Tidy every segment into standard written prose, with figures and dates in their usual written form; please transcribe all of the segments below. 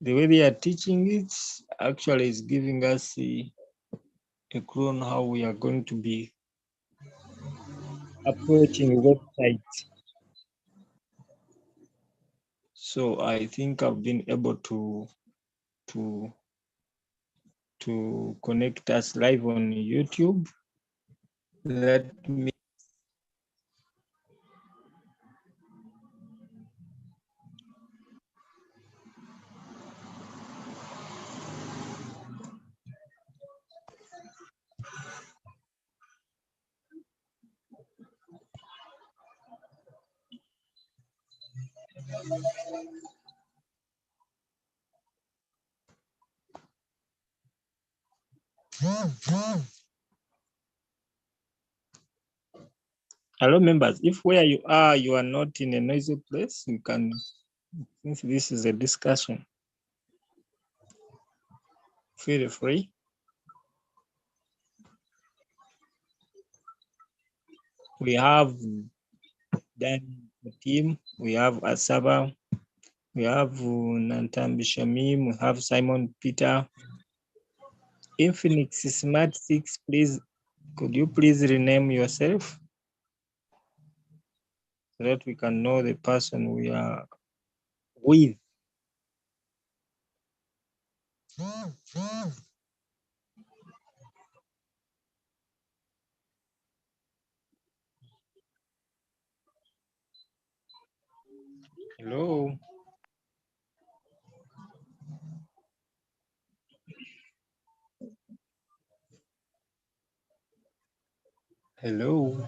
the way they are teaching it actually is giving us a clue on how we are going to be approaching websites. So I think I've been able to connect us live on YouTube. Let me hello members, if where you are not in a noisy place, you can, since this is a discussion, feel free. We have Dan the team, we have Asaba, we have Nantambi Shamim, we have Simon Peter. Infinix Smart 6, please, could you please rename yourself so that we can know the person we are with? Hello. Hello.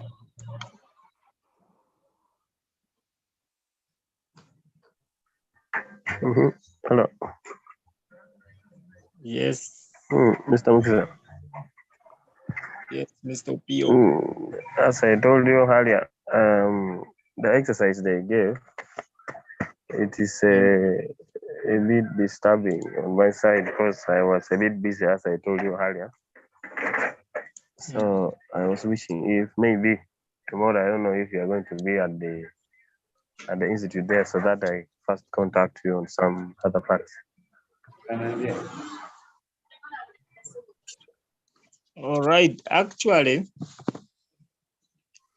Hello. Yes. Mr. Mukisa. Yes, Mr. Pio. As I told you earlier, the exercise they gave, it is a bit disturbing on my side because I was a bit busy, as I told you earlier. So I was wishing if maybe tomorrow, I don't know if you are going to be at the institute there, so that I first contact you on some other parts. All right. Actually,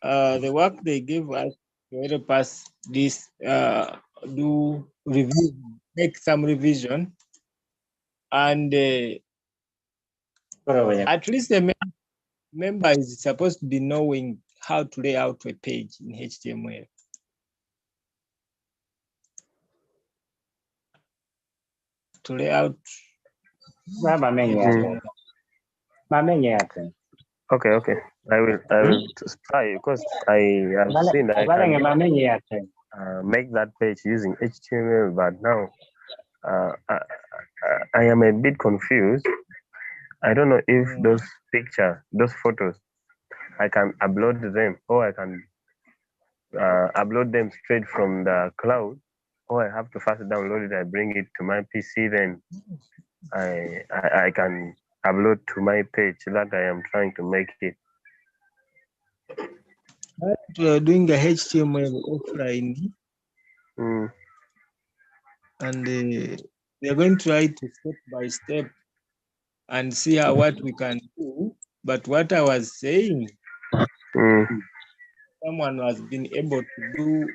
the work they gave us to help us this do review, make some revision, and at least the member is supposed to be knowing how to lay out a page in HTML. To lay out. Okay. I will try because I have seen I can make that page using HTML, but now I am a bit confused. I don't know if those photos, I can upload them, or I can upload them straight from the cloud, or I have to first download it. I bring it to my PC, then I can upload to my page that I am trying to make it. Doing the HTML offline, and we are going to try to step by step and see what we can do. But what I was saying, someone has been able to do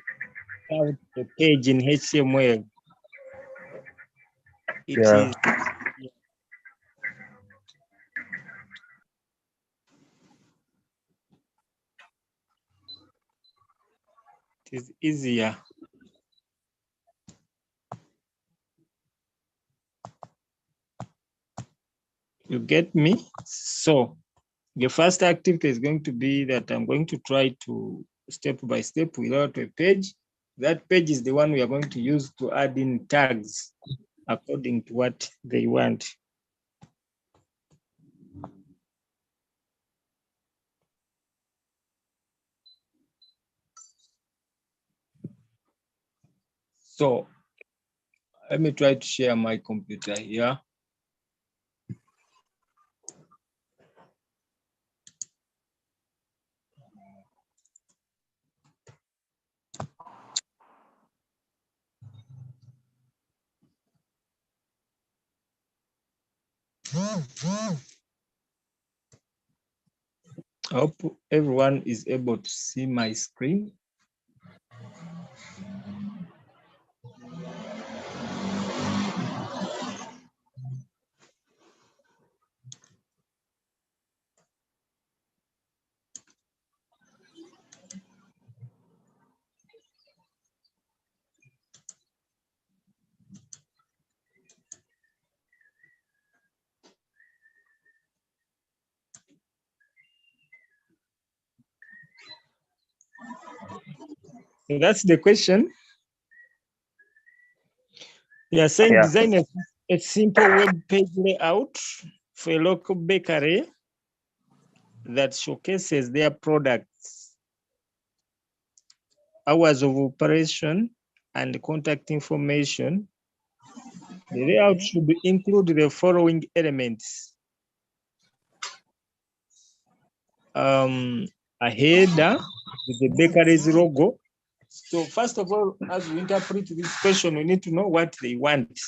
out a page in HTML. It is easier. You get me? So the first activity is going to be that I'm going to try to step by step without a page. That page is the one we are going to use to add in tags according to what they want. So let me try to share my computer here. I hope everyone is able to see my screen. So that's the question. You are saying design a simple web page layout for a local bakery that showcases their products, hours of operation, and contact information. The layout should include the following elements. A header with the bakery's logo. So first of all, as we interpret this question, we need to know what they want.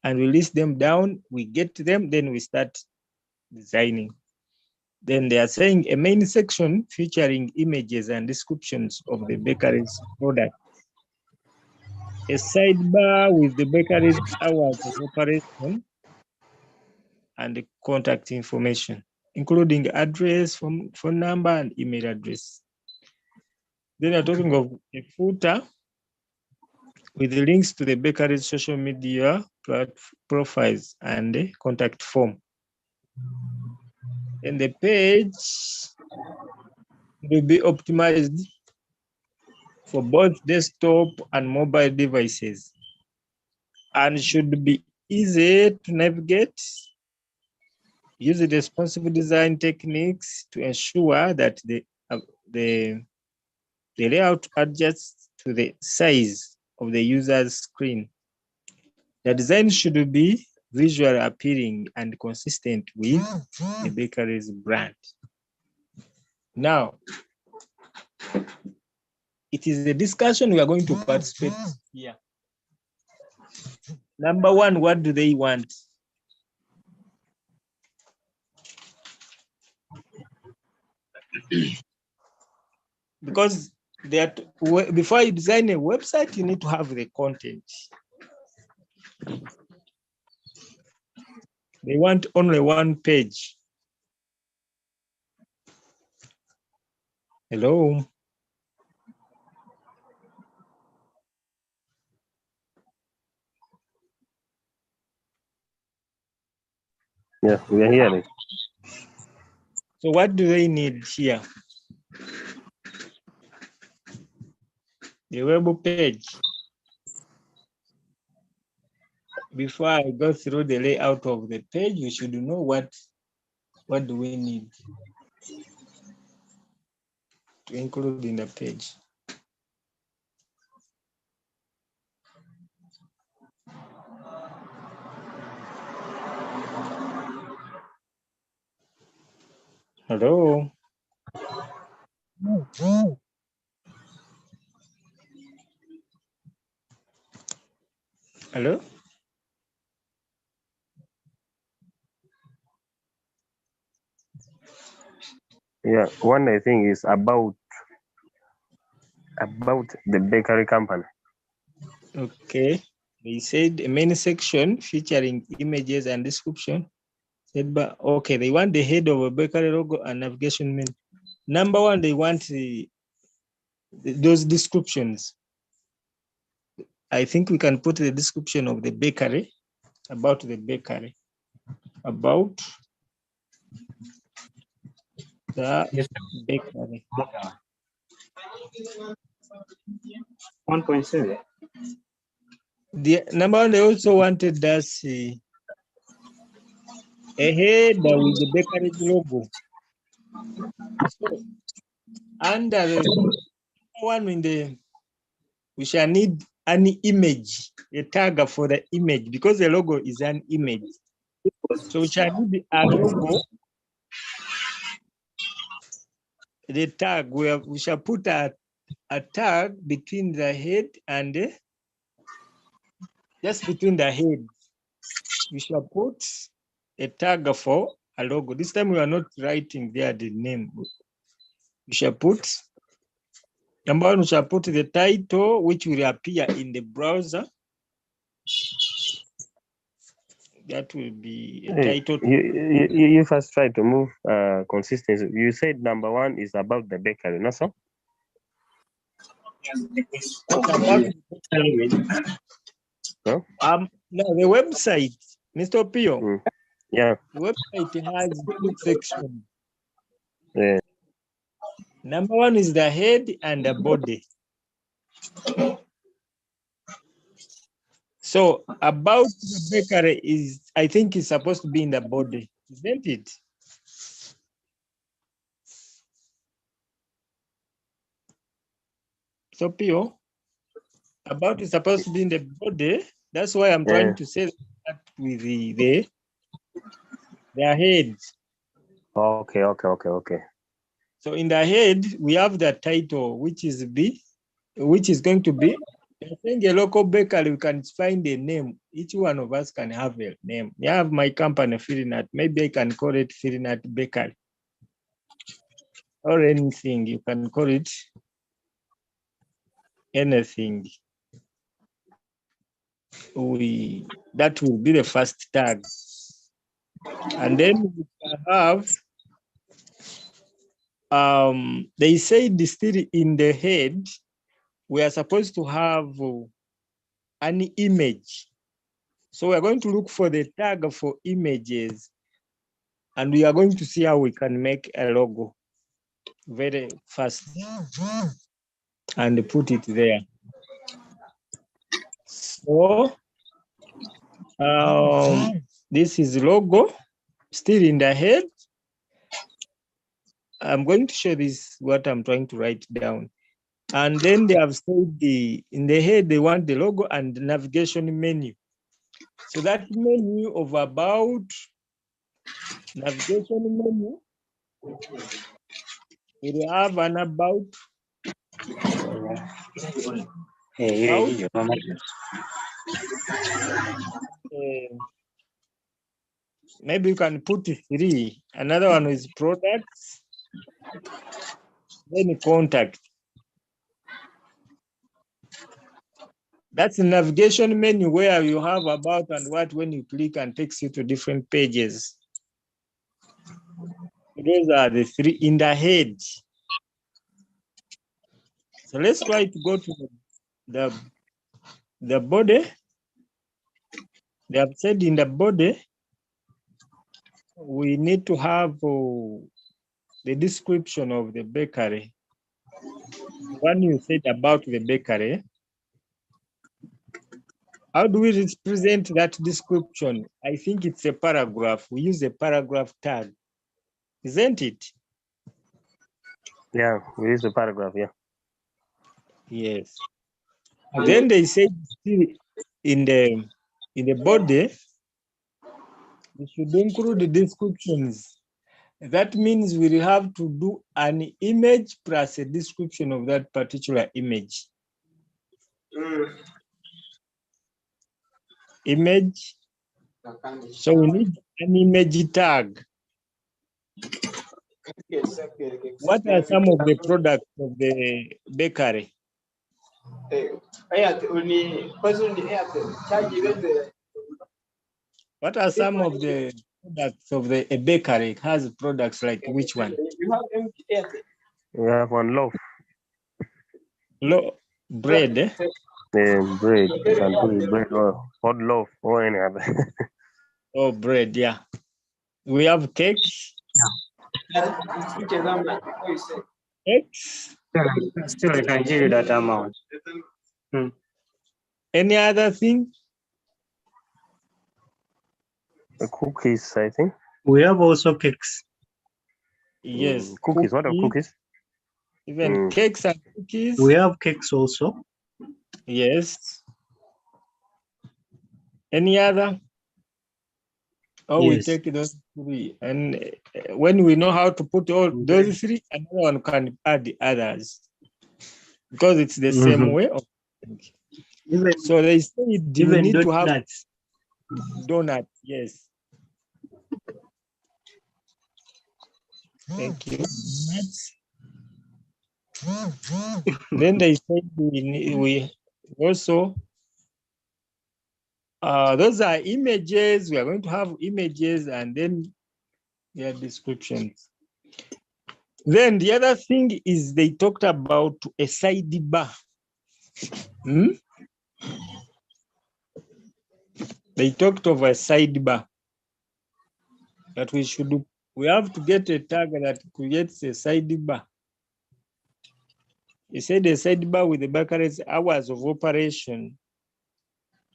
And we list them down, we get to them, then we start designing. Then they are saying a main section featuring images and descriptions of the bakery's product. A sidebar with the bakery's hours of operation and the contact information, including address, phone number, and email address. Then you're talking of a footer with the links to the bakery's social media profiles and the contact form. And the page will be optimized for both desktop and mobile devices and should be easy to navigate. Use the responsive design techniques to ensure that the layout adjusts to the size of the user's screen. The design should be visually appealing and consistent with the bakery's brand. Now, it is a discussion we are going to participate here. Number one, what do they want? Because before you design a website, you need to have the content. They want only one page. Hello? Yeah, we are hearing. So what do they need here? The web page. Before I go through the layout of the page, we should know what do we need to include in the page. Hello? Hello? Yeah, one I think is about the bakery company. Okay. They said a main section featuring images and description. But okay, they want the head of a bakery logo and navigation menu. Number one, they want those descriptions. I think we can put the description of the bakery, about the bakery, about the bakery. 1.7. The number one, they also wanted us a header with the bakery logo. So, under the one we shall need an image, a tag for the image, because the logo is an image. So we shall need a logo, the tag, we shall put a tag between the head and just between the head. We shall put a tag for a logo. This time we are not writing there the name. We shall put, number one, we shall put the title, which will appear in the browser. That will be a title. You first try to move consistency. You said number one is about the bakery, no, so? No? No, the website, Mr. Pio. Yeah. The website has two sections. Yeah. Number one is the head and the body. So about the bakery is, I think, is supposed to be in the body, isn't it? So Pio, about is supposed to be in the body. That's why I'm trying to say that with the head. Okay. So in the head, we have the title, which is going to be, I think a local bakery, we can find a name. Each one of us can have a name. I have my company, Firinat. Maybe I can call it Firinat Bakery. Or anything, you can call it anything. That will be the first tag. And then we can have, they said still in the head, we are supposed to have an image. So we are going to look for the tag for images, and we are going to see how we can make a logo very fast and put it there. So this is logo, still in the head. I'm going to show this, what I'm trying to write down. And then they have said in the head, they want the logo and the navigation menu. So that menu of about navigation menu, we have an about. Maybe you can put 3. Another one is products, then contact. That's the navigation menu where you have about and what when you click and takes you to different pages. Those are the 3 in the head. So let's try to go to the body. They have said in the body, we need to have the description of the bakery. When you said about the bakery, how do we represent that description? I think it's a paragraph. We use a paragraph tag, isn't it? Yeah, we use the paragraph, yeah. Yes. Then they say in the body, we should include the descriptions. That means we'll have to do an image plus a description of that particular image. Image. So we need an image tag. What are some of the products of the bakery? What are some of the products of a bakery? It has products like which one? We have one loaf. Bread, eh? Bread, you can do bread or hot loaf or any other. Oh, bread, yeah. We have cakes. Cakes. Still, I can give you that amount. Any other thing? Cookies, I think. We have also cakes. Yes. Cookies. What are cookies? Even cakes and cookies. We have cakes also. Yes. Any other? Oh, yes. We take those 3. And when we know how to put all those 3, another one can add the others. Because it's the same way of thinking. So they say you need to have donuts. Yes. Thank you. Then they said we also, those are images. We are going to have images and then their descriptions. Then the other thing is they talked about a sidebar. They talked of a sidebar that we have to get a tag that creates a sidebar. He said a sidebar with the Bakaret's hours of operation.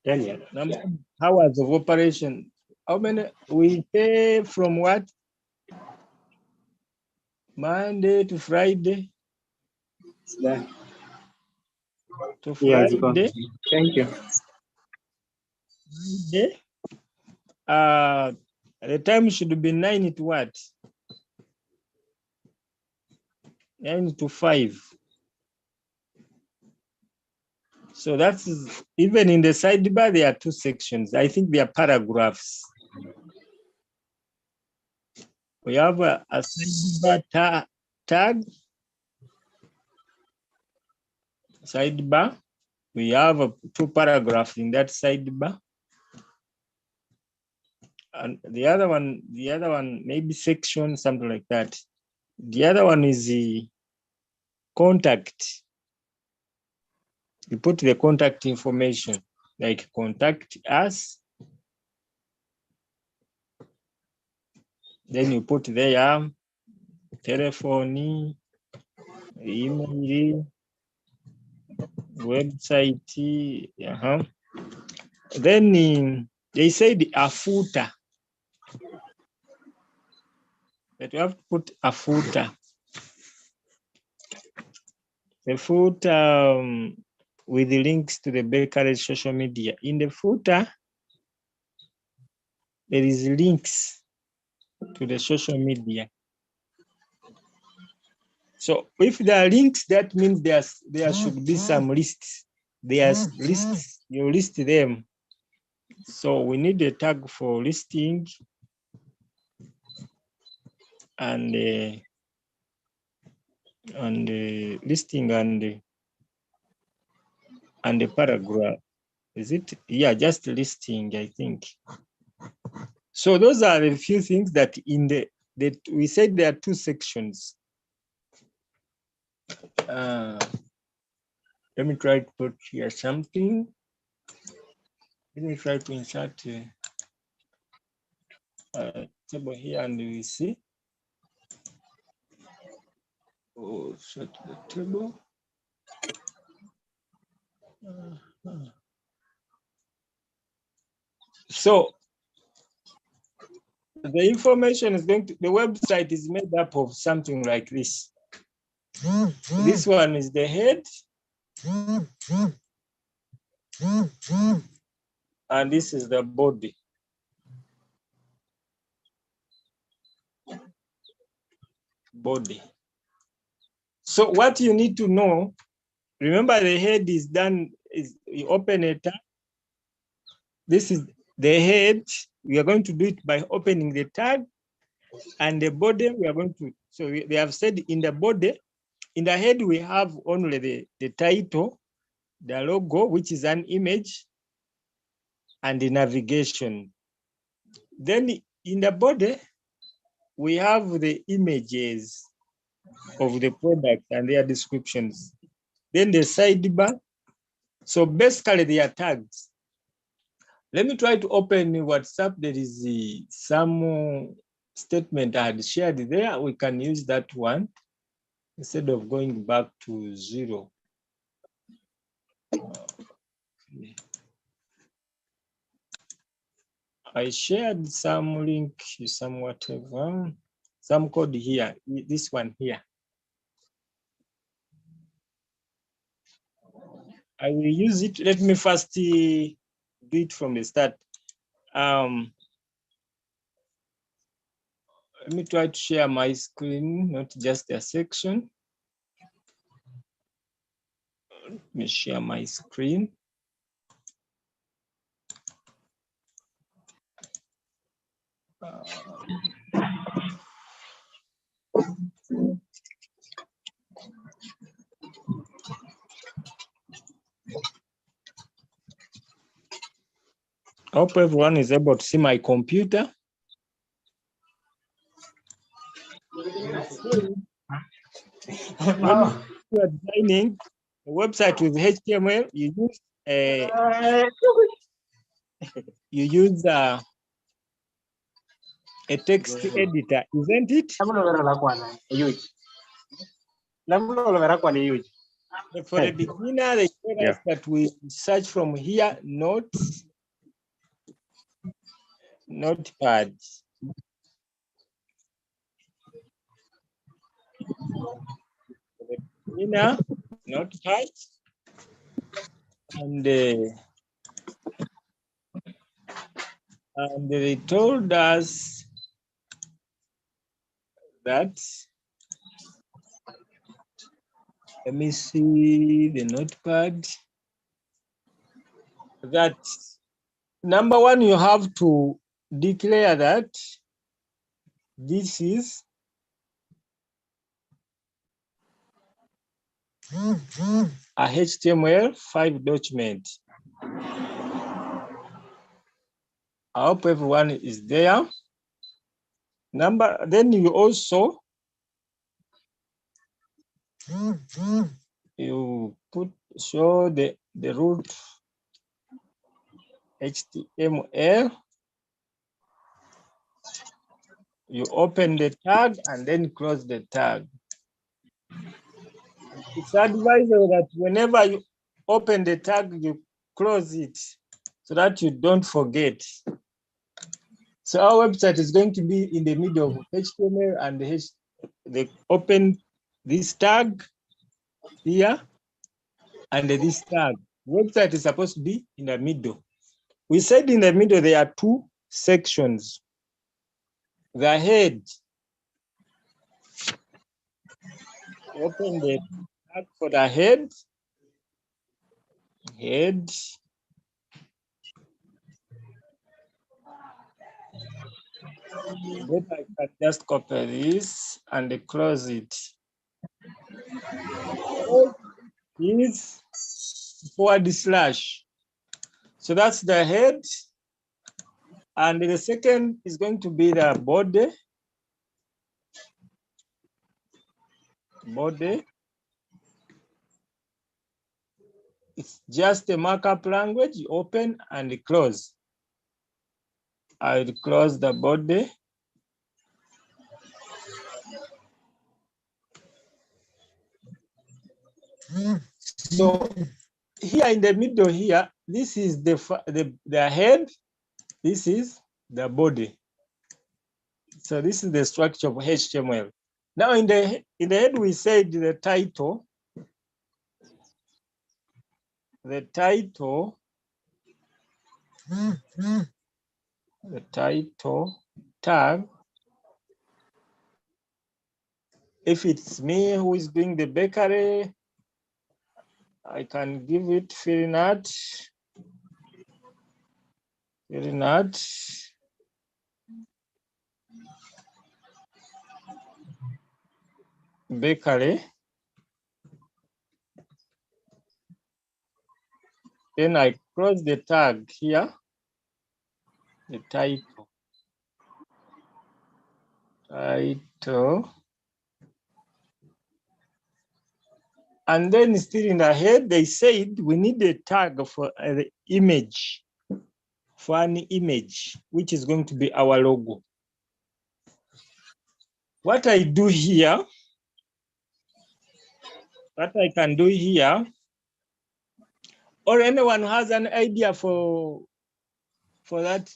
Daniel, hours of operation. How many we pay from what? Monday to Friday. To Friday. Thank you. Friday. The time should be 9 to what? 9 to 5. So that's even in the sidebar, there are two sections. I think they are paragraphs. We have a sidebar tag. Sidebar. We have two paragraphs in that sidebar. And the other one, maybe section, something like that. The other one is the contact. You put the contact information, like contact us. Then you put there telephone, email, website. Then they said a footer. That you have to put a footer. The footer with the links to the Bakaret social media. In the footer, there is links to the social media. So if there are links, that means there should be some lists. There's lists, you list them. So we need a tag for listing and listing and the paragraph. Is it? Yeah, just listing, I think. So those are a few things that we said there are two sections. Let me try to put here something. Let me try to insert a table here and we see. Oh, set the table. So the information is the website is made up of something like this. This one is the head. And this is the body. So what you need to know, remember the head is done, you open a tab. This is the head. We are going to do it by opening the tag, and the body we are going to, so they have said in the body, in the head we have only the title, the logo, which is an image, and the navigation. Then in the body, we have the images of the product and their descriptions. Then the sidebar. So basically they are tags. Let me try to open WhatsApp. There is some statement I had shared there. We can use that one instead of going back to 0. I shared some link, some whatever, some code here, this one here. I will use it. Let me first do it from the start. Let me try to share my screen, not just a section. Let me share my screen. hope everyone is able to see my computer. When you are designing a website with HTML, you use a text editor, isn't it? For the beginner, they told us that we search from here, Notepad. For the beginner, Notepad, and they told us that, let me see the Notepad, that number one, you have to declare that this is a HTML5 document. I hope everyone is there. Then you also show the root HTML. You open the tag and then close the tag. It's advisable that whenever you open the tag, you close it so that you don't forget. So our website is going to be in the middle of HTML and they open this tag here and this tag. Website is supposed to be in the middle. We said in the middle there are two sections. The head. Open the tag for the head. Head. Then I can just copy this and close it. Is /. So that's the head. And the second is going to be the body. Body. It's just a markup language. You open and close. I'll close the body. So here in the middle here, this is the head. This is the body. So this is the structure of HTML. Now in the head, we said the title. The title tag. If it's me who is doing the bakery, I can give it Ferinat. Bakery. Then I close the tag here, the title. And then still in the head, they said we need a tag for the image, for an image, which is going to be our logo. What I do here, what I can do here, or anyone who has an idea for that,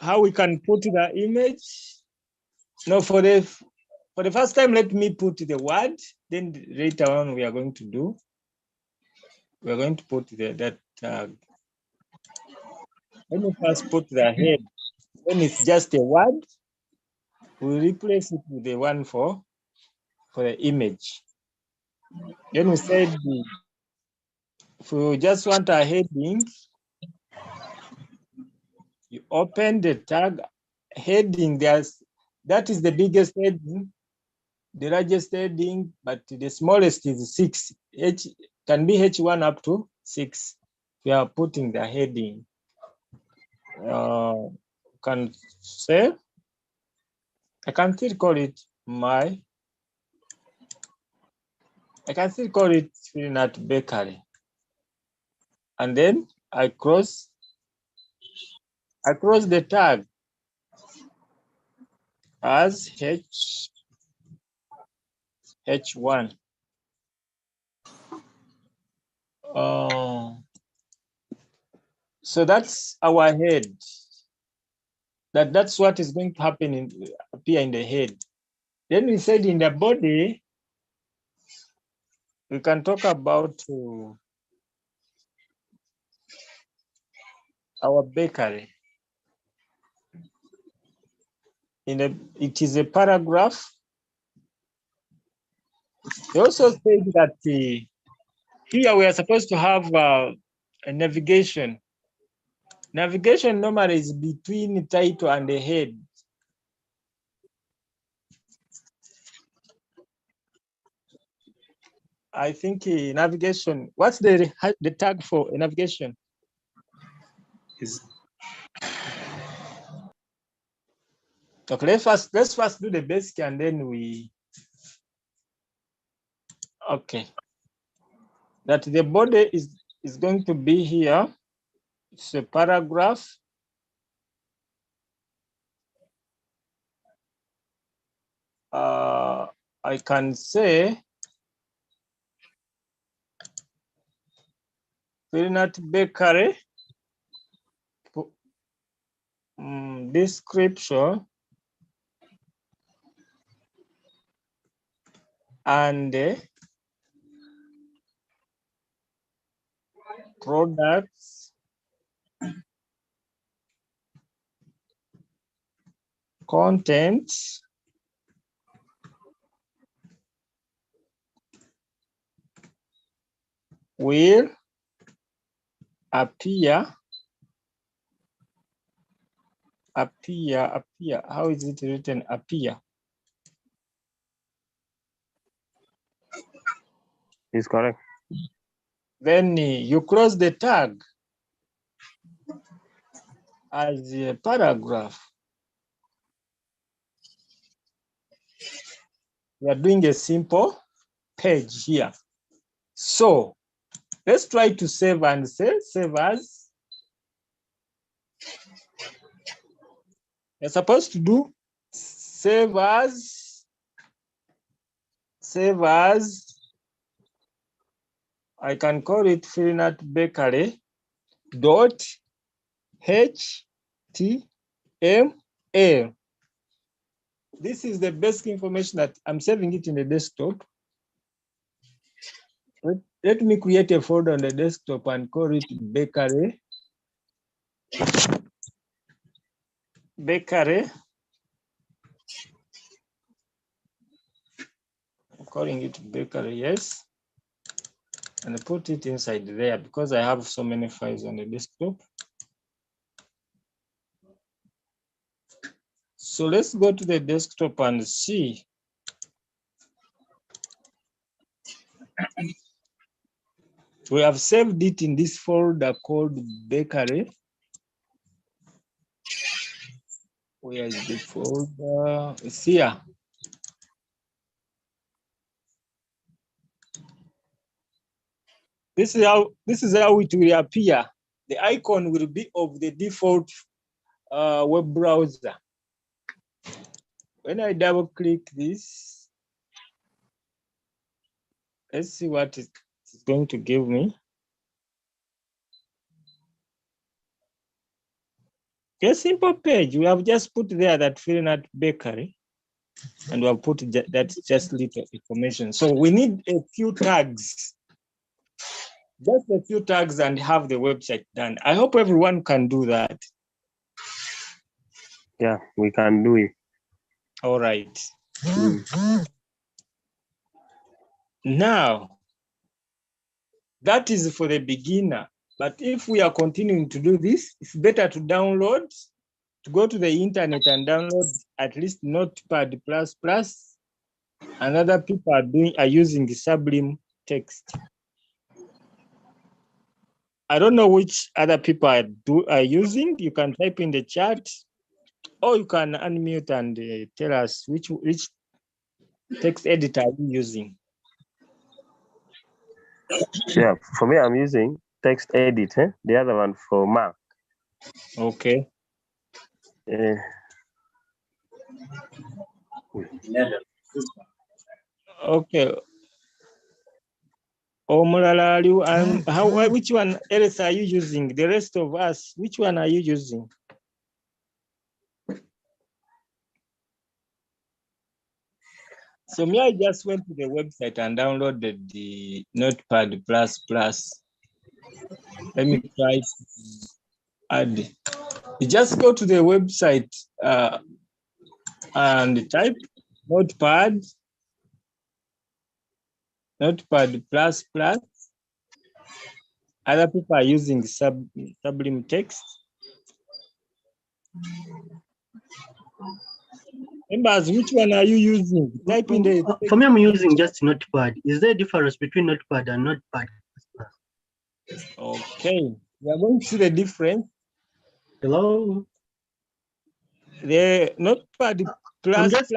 how we can put the image. No, for the first time, let me put the word. Then later on, we are going to put that tag. Let me first put the head. When it's just a word, we replace it with the one for the image. Then we said, if you just want a heading, you open the tag heading. That is the biggest heading, the largest heading, but the smallest is 6. Can be H1 up to 6. we are putting the heading. Can say, I can still call it my, I can still call it Filinat Bakery. And then I cross the tag as H1. So that's our head. That's what is going to happen appear in the head. Then we said in the body, we can talk about our bakery. It is a paragraph. They also said that here we are supposed to have a navigation. Navigation normally is between the title and the head. I think navigation, what's the tag for navigation? Okay, let's first do the basic and then we, okay. That the body is going to be here. It's a paragraph. I can say Filinat Bakery description and products content will appear. How is it written? Appear. Is correct. Then you cross the tag as a paragraph. We are doing a simple page here. So let's try to save and save as. You're supposed to do save as. I can call it Filinat Bakery dot HTML. This is the basic information that I'm saving it in the desktop. Let me create a folder on the desktop and call it Bakery. I'm calling it Bakery, yes. And I put it inside there because I have so many files on the desktop. So let's go to the desktop and see. We have saved it in this folder called Bakery. Where is the folder? It's here. This is how it will appear. The icon will be of the default web browser. When I double click this, let's see what it's going to give me. A simple page. We have just put there that Filinat Bakery, and we have put that just little information. So we need a few tags, just a few tags, and have the website done. I hope everyone can do that. Yeah, we can do it. All right. Now, that is for the beginner. But if we are continuing to do this, it's better to download, to go to the internet and download at least Notepad++, and other people are using the Sublime Text. I don't know which other people are using. You can type in the chat, or you can unmute and tell us which text editor are you using. Yeah, for me, I'm using text edit. The other one for Mac. Okay. Okay. Omulala, which one else are you using? The rest of us, which one are you using? So me, I just went to the website and downloaded the Notepad++. Let me try to add. You just go to the website and type Notepad++. Other people are using Sublime Text. Members, which one are you using? Type in the. For me, I'm using just Notepad. Is there a difference between Notepad and Notepad++? Okay, we are going to see the difference. Hello? The Notepad++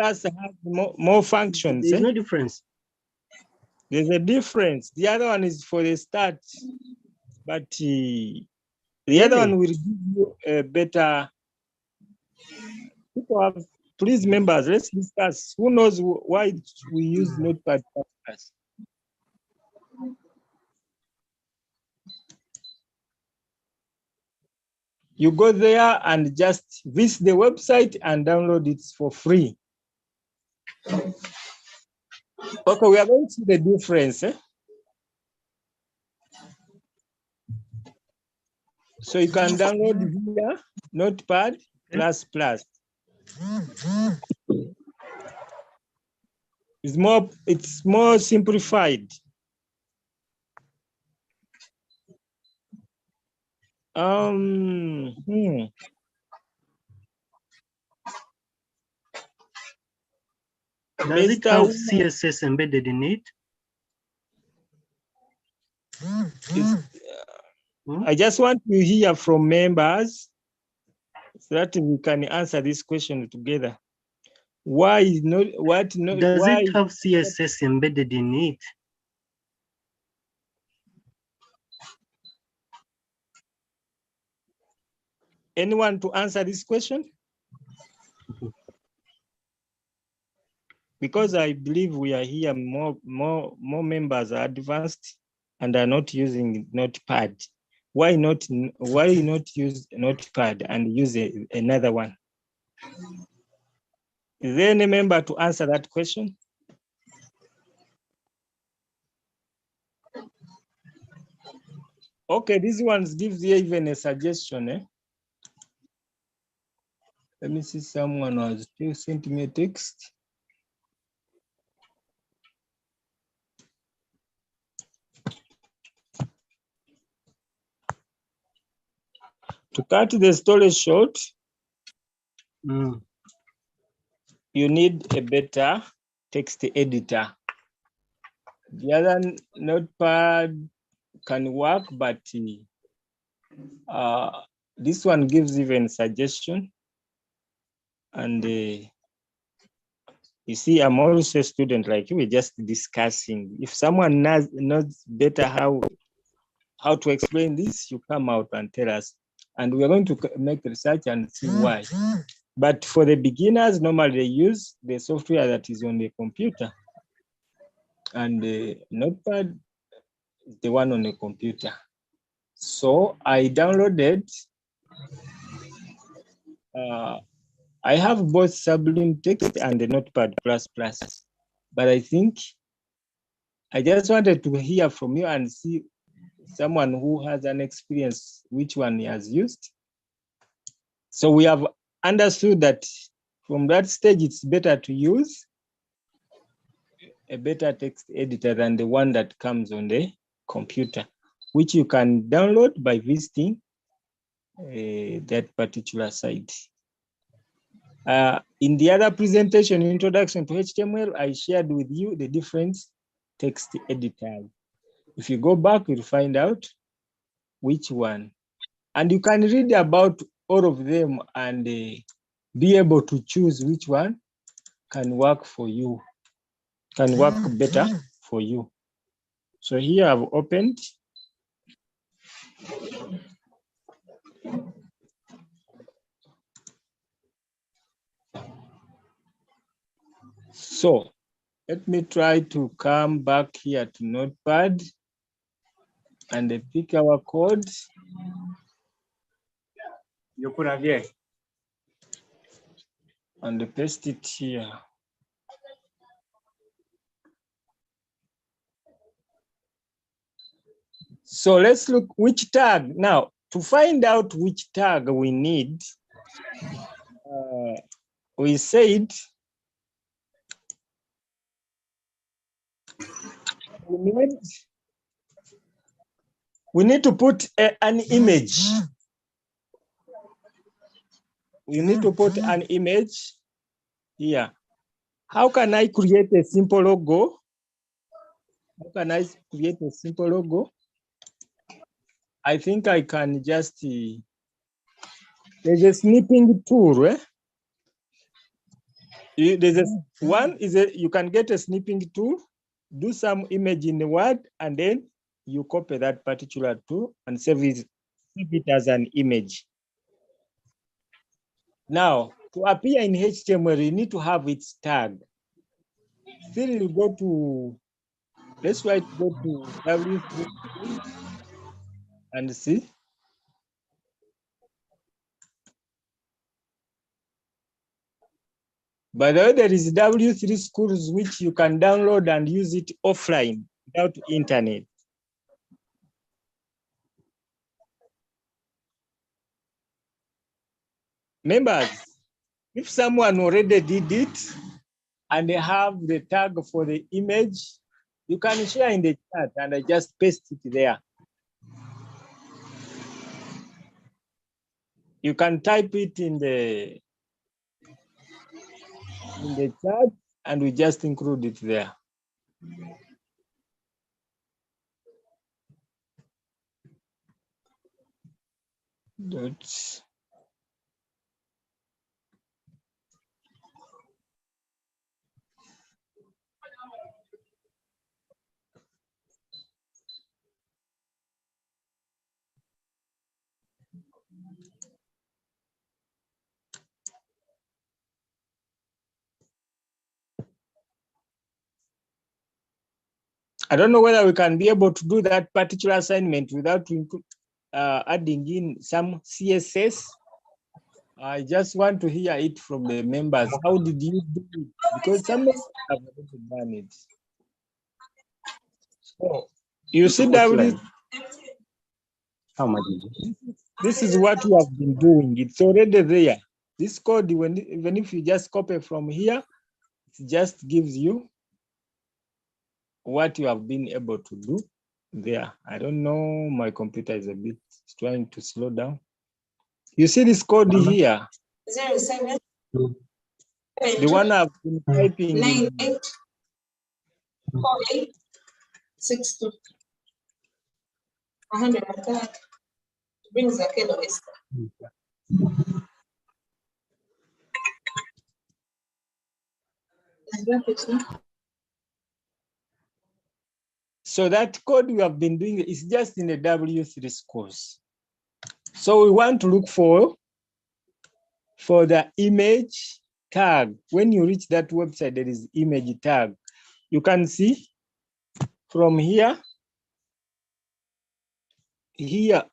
has more functions. There's no difference. There's a difference. The other one is for the start, but the other one will give you a better. People have, please, members, let's discuss. Who knows why we use Notepad++? You go there and just visit the website and download it for free. Okay, we are going to see the difference. So you can download here Notepad++. It's more simplified. Does it have CSS embedded in it? I just want to hear from members so that we can answer this question together. Why is not what not? Does why it have CSS embedded in it? Anyone to answer this question? Because I believe we are here, more members are advanced and are not using Notepad. Why not use Notepad and use another one? Is there any member to answer that question? Okay, this one gives you even a suggestion. Let me see, someone has still sent me a text. To cut the story short, you need a better text editor. The other Notepad can work, but this one gives even suggestion. And you see, I'm also a student like you. We're just discussing. If someone knows better how to explain this, you come out and tell us. And we're going to make research and see why. But for the beginners, normally they use the software that is on the computer. And the Notepad is the one on the computer. So I downloaded, I have both Sublime Text and the Notepad++, but I think I just wanted to hear from you and see someone who has an experience, which one he has used. So we have understood that from that stage, it's better to use a better text editor than the one that comes on the computer, which you can download by visiting that particular site. In the other presentation, Introduction to HTML, I shared with you the different text editors. If you go back, you'll find out which one. And you can read about all of them and be able to choose which one can work for you, can work better for you. So here I've opened. So let me try to come back here to Notepad and pick our code. And paste it here. So let's look which tag. Now, to find out which tag we need, we said we need to put an image. We need to put an image here. How can I create a simple logo? How can I create a simple logo? I think I can just, there's a snipping tool. Eh? There's a one is you can get a snipping tool, do some image in the Word, and then you copy that particular tool and save it as an image. Now, to appear in HTML, you need to have its tag. Still, you go to, let's try to go to W3 and see. By the way, there is W3 Schools, which you can download and use it offline without internet. Members, if someone already did it and they have the tag for the image, you can share in the chat and I just paste it there. You can type it in the chat and we just include it there. That's I don't know whether we can be able to do that particular assignment without adding in some CSS. I just want to hear it from the members. How did you do it? Because some members have already done it. So you see, David, How much is it? this is what you have been doing. It's already there. This code, even if you just copy from here, it just gives you what you have been able to do there. I don't know, my computer is a bit trying to slow down. You see this code here? 07 The one I've been typing. 984862. 130 brings a kilo extra. So that code we have been doing is just in the W3 Schools. So we want to look for the image tag. When you reach that website, there is image tag. You can see from here, there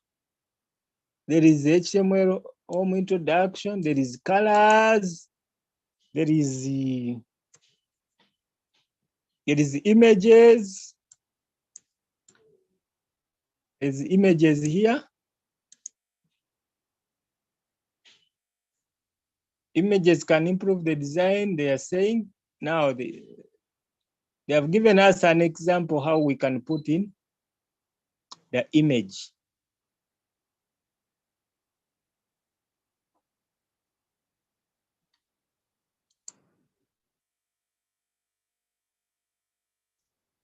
is HTML home introduction, there is colors, there is images. There's images here. Images can improve the design, they are saying. Now they have given us an example how we can put in the image.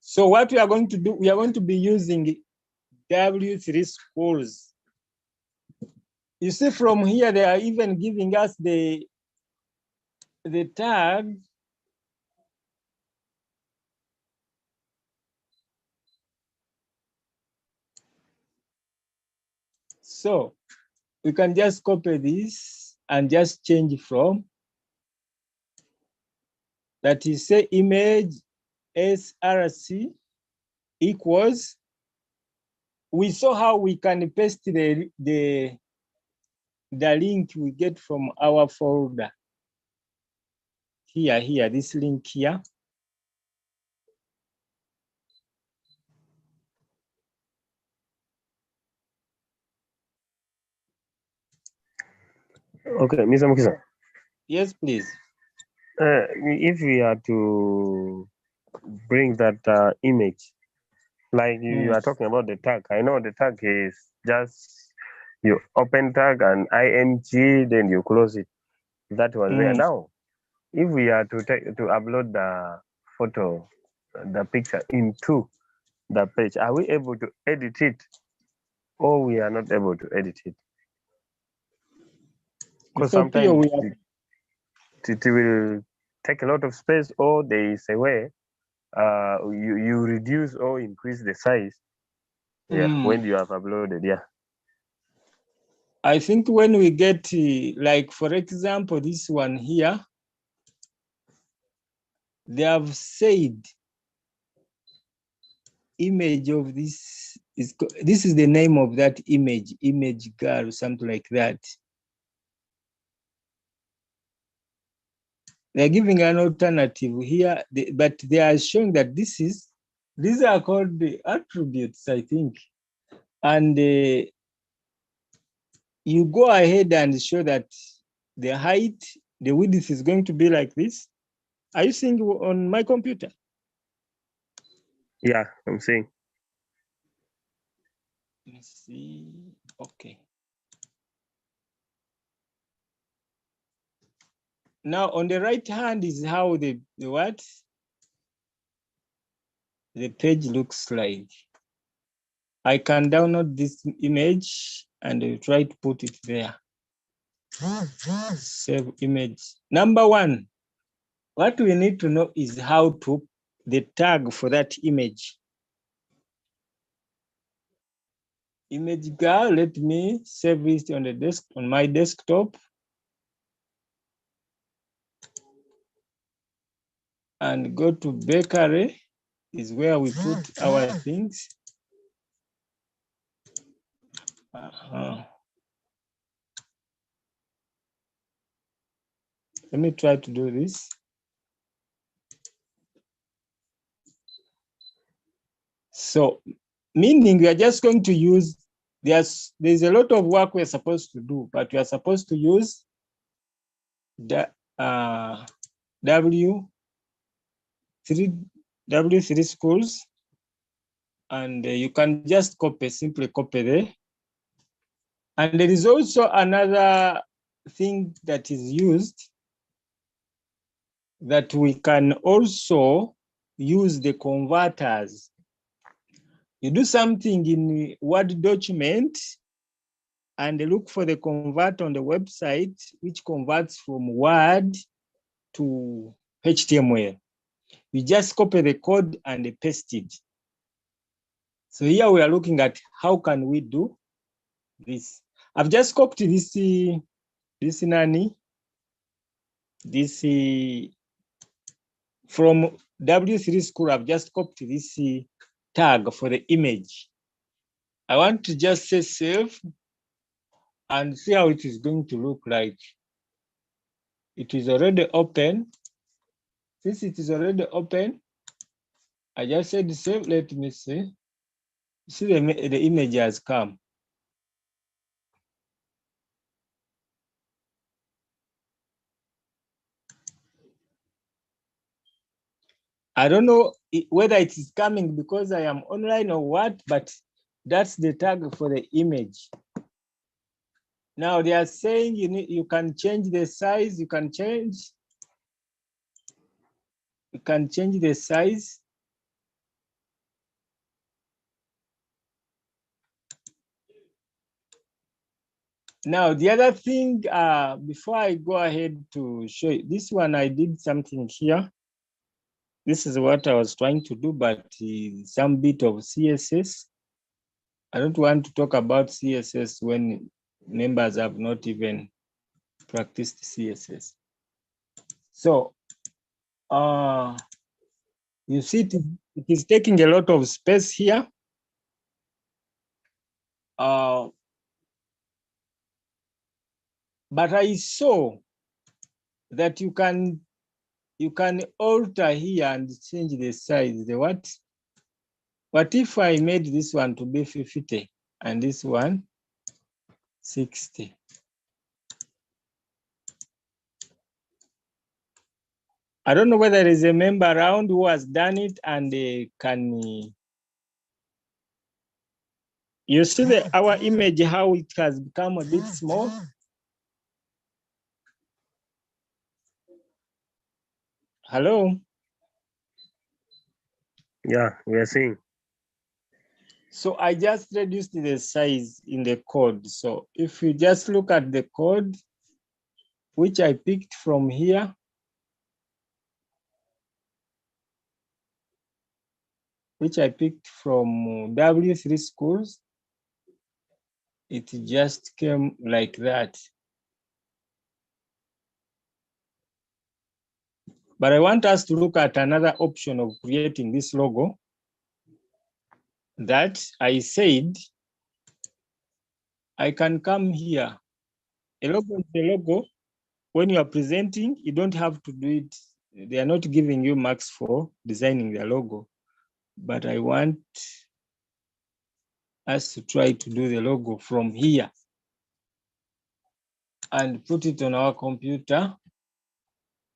So what we are going to do, we are going to be using W3 schools. You see from here, they are even giving us the tag. So we can just copy this and just change from, that is, say image src equals, we saw how we can paste the link we get from our folder. Here, this link here. Okay, Mr. Mukisa. Yes, please. If we are to bring that image, like you are talking about the tag, I know the tag is just you open tag and img, then you close it. That was there. Now, if we are to upload the photo, the picture into the page, are we able to edit it, or we are not able to edit it? Because So sometimes it will take a lot of space, or there is a way you reduce or increase the size when you have uploaded. I think when we get, like, for example, this one here, they have said image of this is the name of that image girl, something like that. They're giving an alternative here, but they are showing that these are called the attributes, I think. And you go ahead and show that the height, the width is going to be like this. Are you seeing on my computer? Yeah, I'm seeing. Let me see. Okay. Now on the right hand is how the page looks like. I can download this image and try to put it there. Save image. Number one, what we need to know is how to the tag for that image. Image girl, let me save it on the on my desktop. And go to bakery, is where we put our things. Let me try to do this. So, meaning we are just going to use, there's a lot of work we're supposed to do, but we are supposed to use the W3 schools, and you can just simply copy there. And there is also another thing that is used, that we can also use the converters. You do something in Word document and look for the convert on the website, which converts from Word to HTML. You just copy the code and paste it. So here we are looking at how can we do this. I've just copied this from W3 School. I've just copied this tag for the image. I want to just say save and see how it is going to look like. It is already open. Since it is already open, I just said save. Let me see. See, the image has come. I don't know whether it is coming because I am online or what, but that's the tag for the image. Now they are saying you can change the size, you can change the size. Now, the other thing, before I go ahead to show you, this one, I did something here. This is what I was trying to do, but some bit of CSS. I don't want to talk about CSS when members have not even practiced CSS. So, you see, it is taking a lot of space here. But I saw that you can alter here and change the size. The what? What if I made this one to be 50 and this one 60? I don't know whether there is a member around who has done it and can. You see our image, how it has become a bit small? Hello? Yeah, we are seeing. So I just reduced the size in the code. So if you just look at the code, which I picked from here, W3 Schools, it just came like that. But I want us to look at another option of creating this logo that I said I can come here. A logo is a logo. When you are presenting, you don't have to do it. They are not giving you marks for designing the logo. But I want us to try to do the logo from here and put it on our computer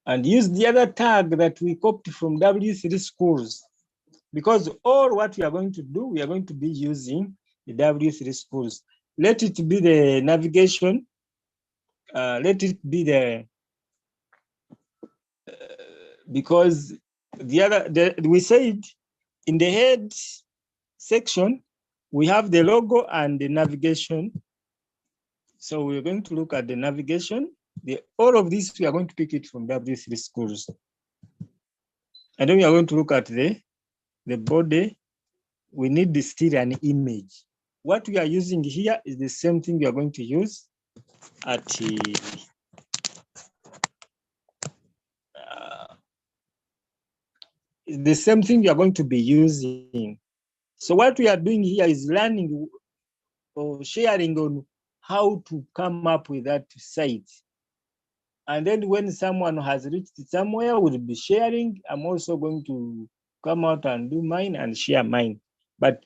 and use the other tag that we copied from W3 Schools. Because all what we are going to do, we are going to be using the W3 Schools. Let it be the navigation. Let it be the, because we said in the head section, we have the logo and the navigation. So we're going to look at the navigation. All of this, we are going to pick it from W3 Schools. And then we are going to look at the body. We need still an image. What we are using here is the same thing we are going to use at the same thing we are going to be using. So what we are doing here is learning or sharing on how to come up with that site. And then when someone has reached somewhere, we'll be sharing. I'm also going to come out and do mine and share mine. But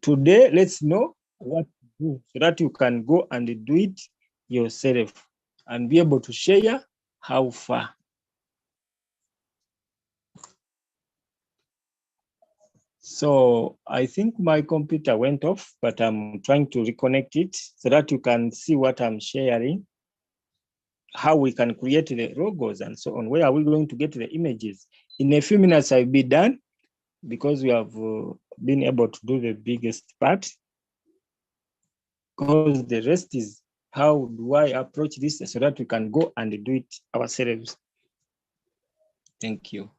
today, let's know what to do so that you can go and do it yourself and be able to share how far. So I think my computer went off, but I'm trying to reconnect it so that you can see what I'm sharing, how we can create the logos and so on. Where are we going to get the images? In a few minutes, I'll be done because we have been able to do the biggest part. Because the rest is how do I approach this so that we can go and do it ourselves. Thank you.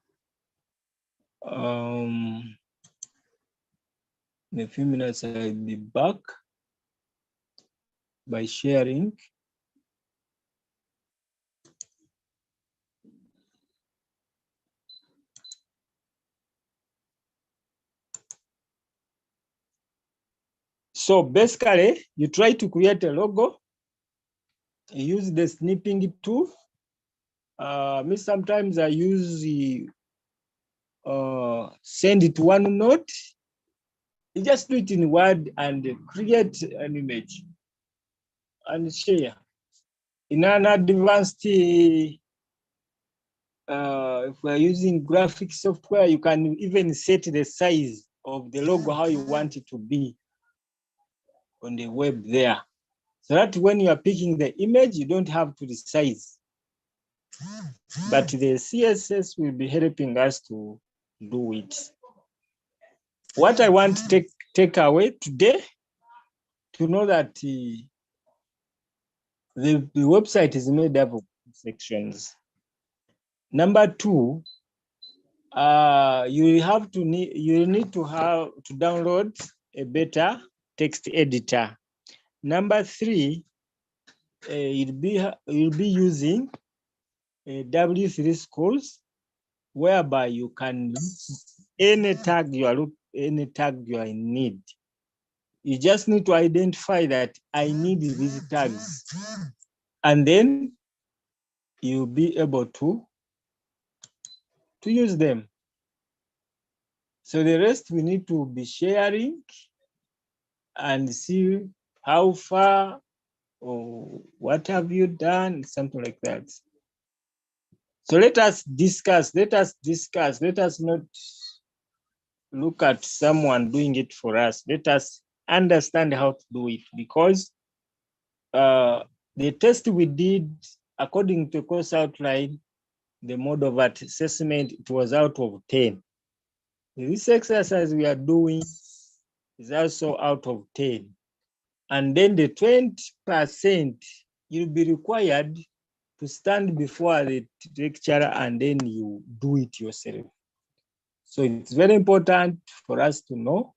In a few minutes, I'll be back by sharing. So basically, you try to create a logo, you use the snipping tool. Me sometimes I use the send it one note. You just do it in Word and create an image and share. In an advanced, if we're using graphic software, you can even set the size of the logo, how you want it to be on the web there. So that when you are picking the image, you don't have to resize. But the CSS will be helping us to do it. What I want to take away today, to know that the website is made up of sections. Number 2, you need to download a better text editor. Number 3, you'll be using a W3 Schools, whereby you can any tag you are in need. You just need to identify that I need these tags, and then you'll be able to use them. So the rest we need to be sharing and see how far or what have you done, something like that. So let us discuss. Let us not look at someone doing it for us. Let us understand how to do it, because the test we did, according to course outline, the mode of assessment, it was out of 10. This exercise we are doing is also out of 10. And then the 20%, you'll be required to stand before the lecturer and then you do it yourself. So it's very important for us to know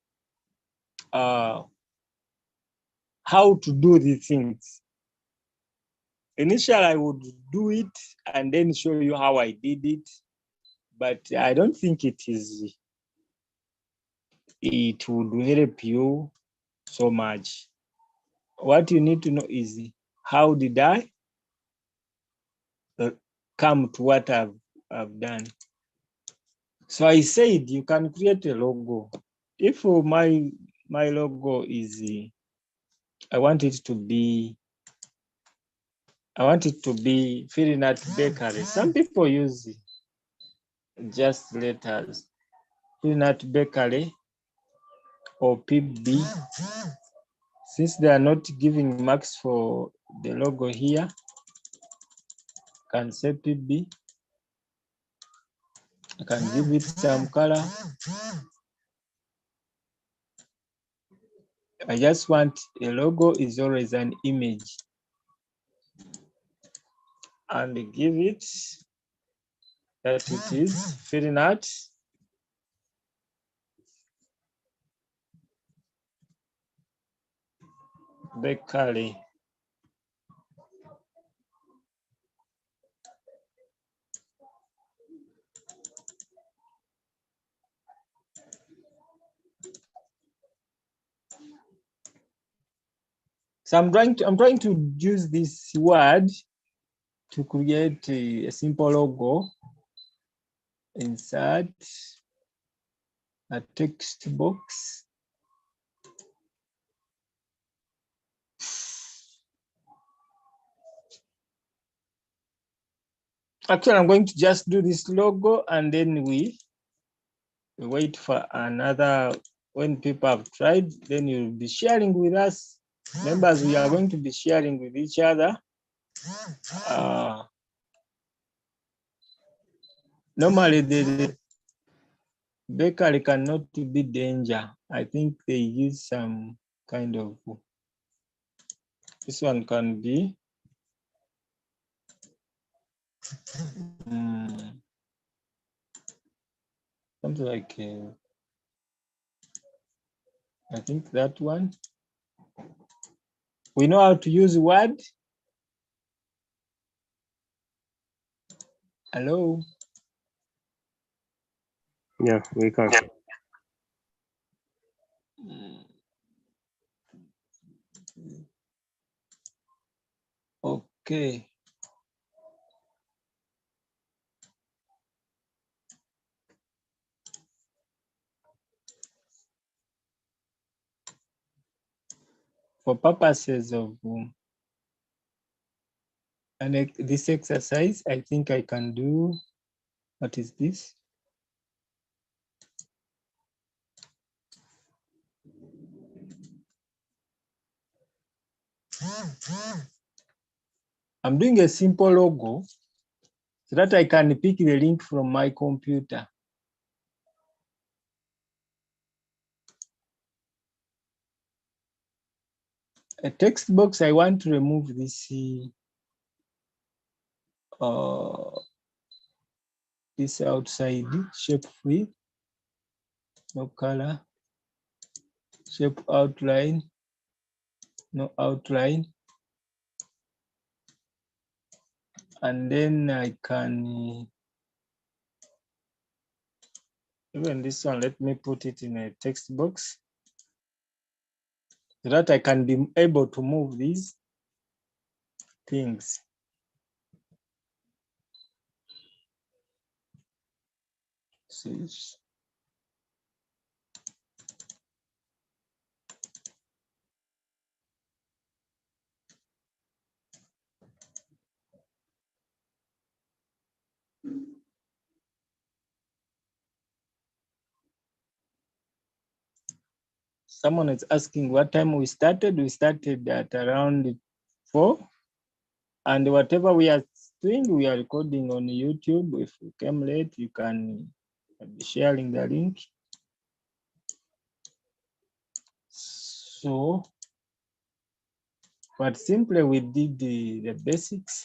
how to do these things. Initially, I would do it and then show you how I did it, but I don't think it would help you so much. What you need to know is, how did I come to what I've done? So I said you can create a logo. If my logo is, I want it to be Firinat Bakery. Some people use just letters, Firinat Bakery or PB. Since they are not giving marks for the logo here, I can say PB. I can give it some color. I just want a logo is always an image, and give it that it is Firinat Bakery. So I'm trying to use this word to create a simple logo. Insert a text box. Actually, I'm going to just do this logo, and then we wait for another. When people have tried, then you'll be sharing with us. Members, we are going to be sharing with each other. Normally, the bakery cannot be danger. I think they use some kind of, this one can be something like, I think that one. We know how to use Word. Hello? Yeah, we can. Okay. For purposes of this exercise, I think I can do, what is this? I'm doing a simple logo so that I can pick the link from my computer. a text box, I want to remove this this outside shape free, no color, shape outline, no outline. And then I can, even this one, let me put it in a text box so that I can be able to move these things. See. Someone is asking what time we started. We started at around 4. And whatever we are doing, we are recording on YouTube. If you came late, you can be sharing the link. So, but simply we did the basics.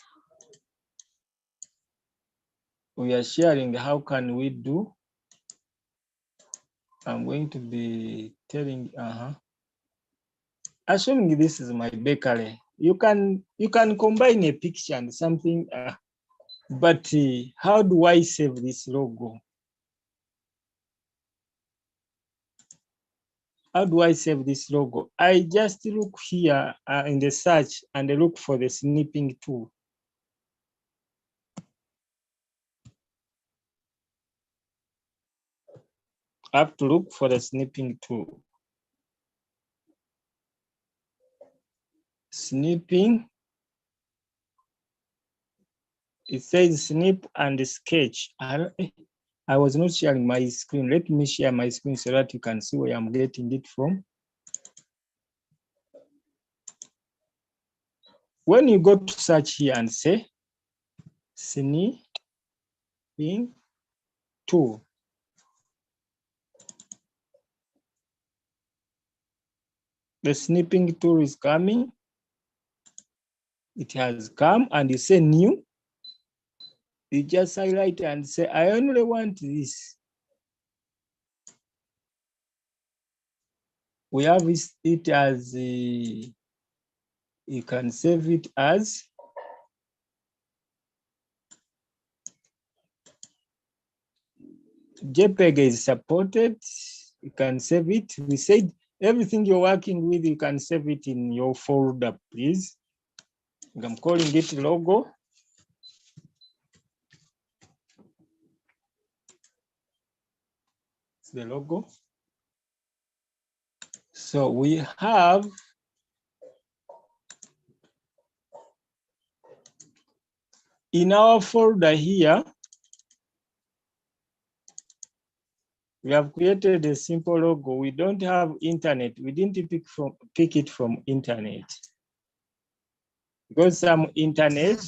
We are sharing how can we do. I'm going to be telling, assuming this is my bakery. You can combine a picture and something, but how do I save this logo? How do I save this logo? I just look here in the search and look for the snipping tool. I have to look for the snipping tool. Snipping. It says snip and sketch. I was not sharing my screen. Let me share my screen so that you can see where I'm getting it from. When you go to search here and say snipping tool, the snipping tool is coming. It has come and you say new. You just highlight and say, I only want this. We have it as, you can save it as JPEG is supported. You can save it. We said everything you're working with, you can save it in your folder, please. I'm calling it logo. It's the logo. So we have in our folder here, we have created a simple logo. We don't have internet. We didn't pick it from internet. Because some internet.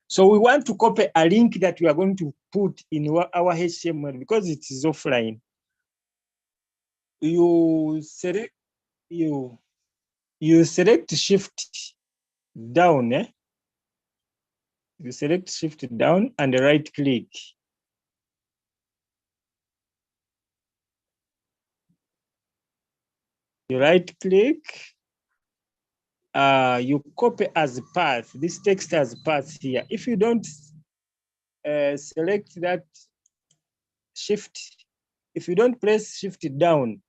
So we want to copy a link that we are going to put in our HTML because it is offline. You select shift down. You select shift down and right click. You right click. You copy as path, this text as path here. If you don't select that shift, if you don't press shift down,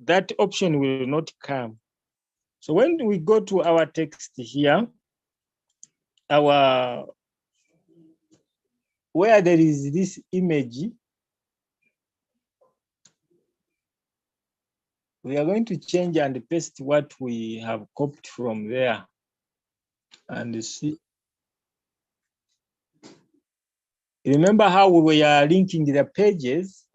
that option will not come. So when we go to our text here, where there is this image, we are going to change and paste what we have copied from there and see. Remember how we are linking the pages?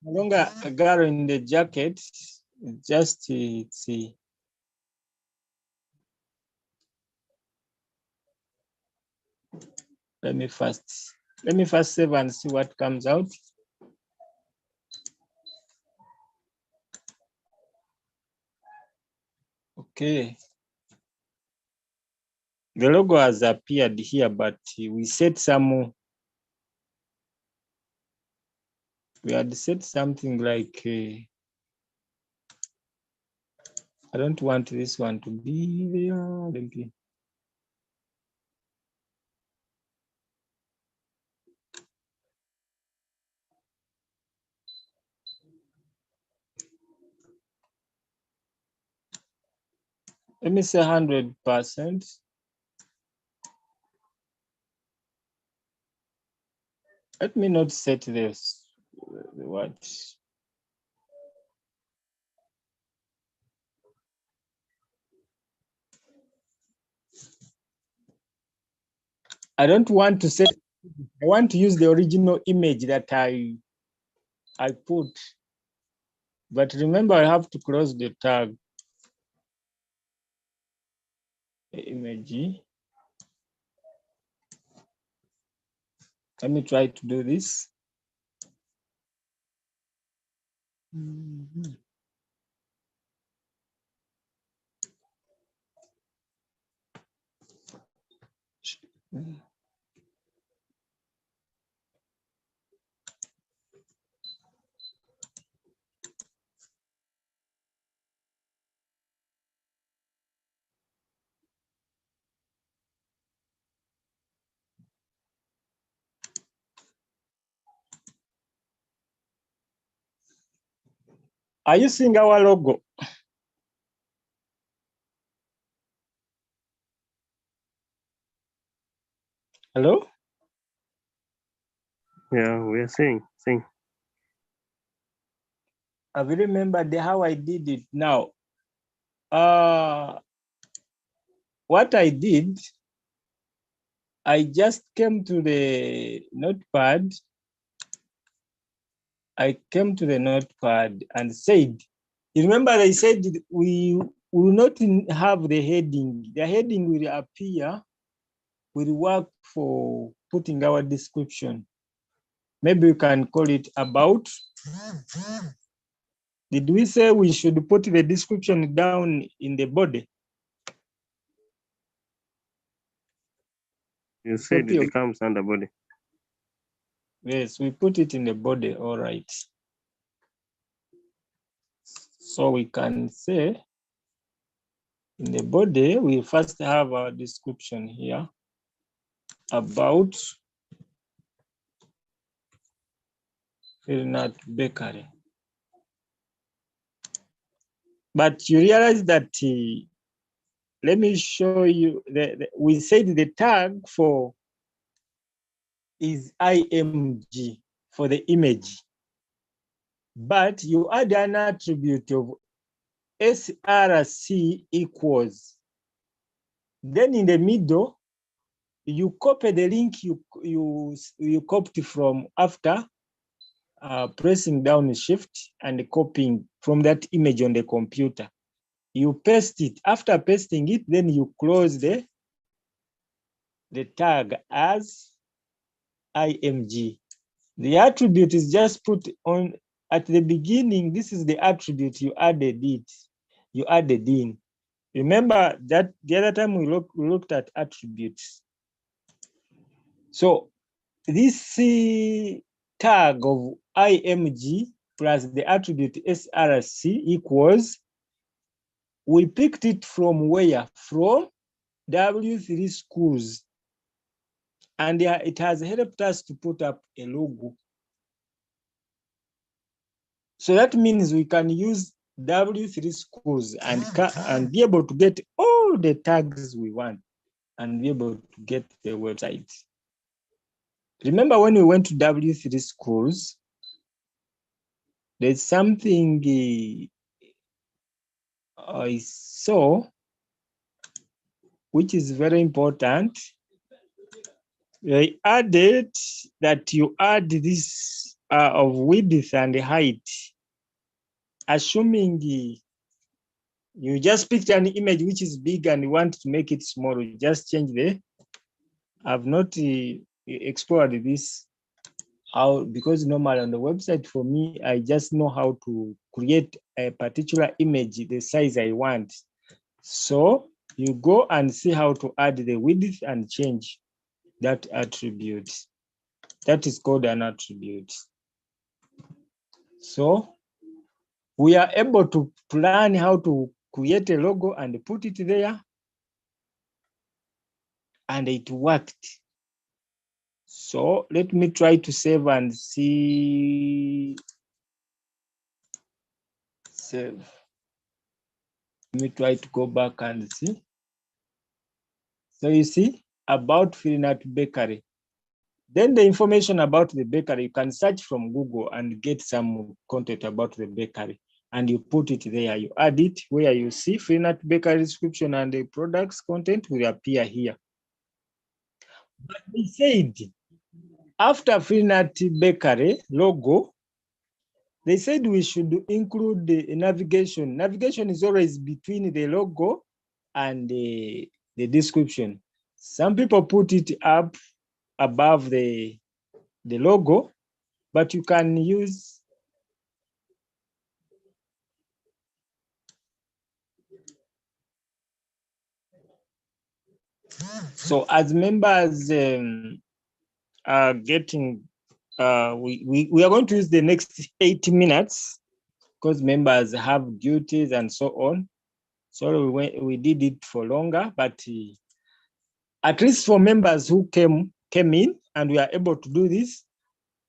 No longer a girl in the jacket, just let me first Let me first save and see what comes out. Okay. The logo has appeared here, but we set some, we had set something like, I don't want this one to be there. Let me say 100%. Let me not set this. What? I don't want to set, I want to use the original image that I put. But remember, I have to close the tag. Image. Let me try to do this. Are you seeing our logo? Hello? Yeah, we are seeing. Have you remembered how I did it now? What I did, I just came to the notepad. I came to the notepad and said, you remember I said we will not have the heading. The heading will appear, will work for putting our description. Maybe you can call it about. Did we say we should put the description down in the body? You said it becomes under body. Yes, we put it in the body, all right. So we can say in the body, we first have our description here about Fernand Bakery. But you realize that, let me show you, we said the tag for is IMG for the image. But you add an attribute of SRC equals. Then in the middle, you copy the link you copied from after pressing down shift and copying from that image on the computer. You paste it. After pasting it, then you close the tag as IMG. The attribute is just put on at the beginning. This is the attribute you added it. You added in. Remember that the other time we looked at attributes. So this tag of IMG plus the attribute SRC equals, we picked it from where? From W3 schools. And it has helped us to put up a logo. So that means we can use W3 schools and be able to get all the tags we want and be able to get the website. Remember when we went to W3 schools, there's something I saw which is very important. They added that you add this of width and height, assuming you just picked an image which is big and you want to make it small, you just change the, I've not explored this how, because normally on the website for me, I just know how to create a particular image, the size I want. So you go and see how to add the width and change that attribute. That is called an attribute. So we are able to plan how to create a logo and put it there. And it worked. So let me try to save and see. Save. Let me try to go back and see. So you see about Filinat Bakery. Then the information about the bakery, you can search from Google and get some content about the bakery. And you put it there, you add it where you see Filinat Bakery description, and the products content will appear here. But they said, after Filinat Bakery logo, they said we should include the navigation. Navigation is always between the logo and the description. Some people put it up above the logo, but you can use so as members are getting we are going to use the next 8 minutes because members have duties and so on. So we did it for longer, but at least for members who came in and we are able to do this,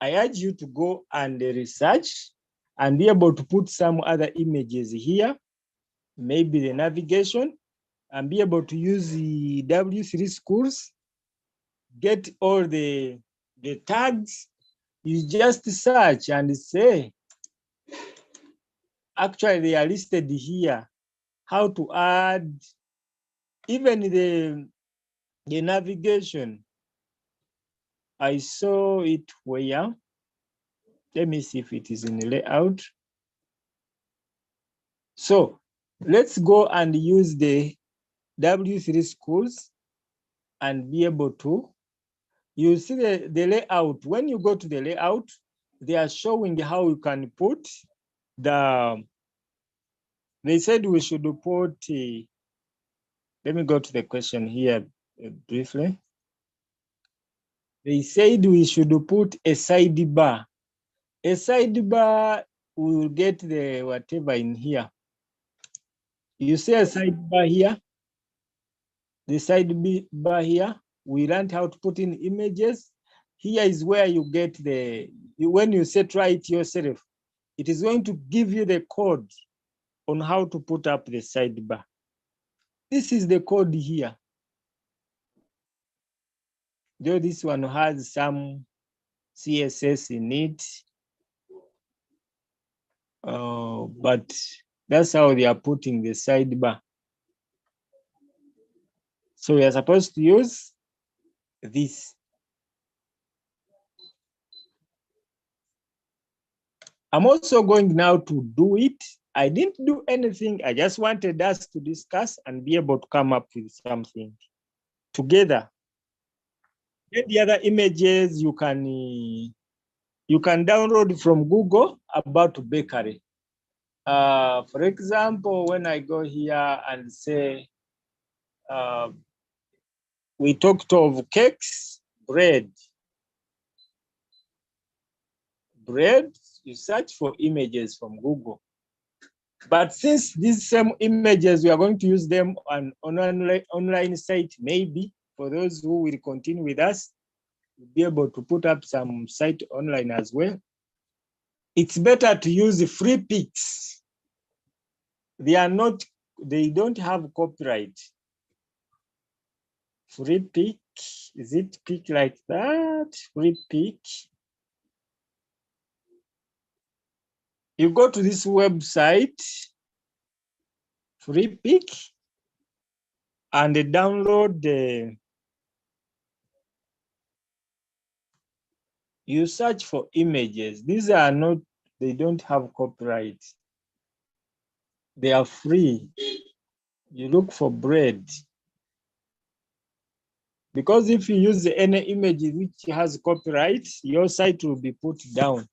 I urge you to go and research and be able to put some other images here, maybe the navigation, and be able to use the W3 schools, get all the tags. You just search and say, actually they are listed here, how to add even the navigation. I saw it where, let me see if it is in the layout. So let's go and use the W3 schools and be able to, you see the layout. When you go to the layout, they are showing how you can put the, they said we should put, let me go to the question here briefly. They said we should put a sidebar. A sidebar, we will get the whatever in here. You see a sidebar here? The sidebar here, we learned how to put in images. Here is where you get when you try it yourself, it is going to give you the code on how to put up the sidebar. This is the code here. Though this one has some CSS in it, but that's how they are putting the sidebar. So we are supposed to use this. I'm also going now to do it. I didn't do anything. I just wanted us to discuss and be able to come up with something together. Then the other images you can download from Google about bakery. For example, when I go here and say, we talked of cakes, bread, you search for images from Google. But since these same images, we are going to use them on online site, maybe for those who will continue with us, we'll be able to put up some site online as well. It's better to use free pics. They don't have copyright. Free pic, is it pic like that? Free pic. You go to this website, free pic, and download you search for images. These are not, they don't have copyright. They are free. You look for bread. Because if you use any image which has copyright, your site will be put down.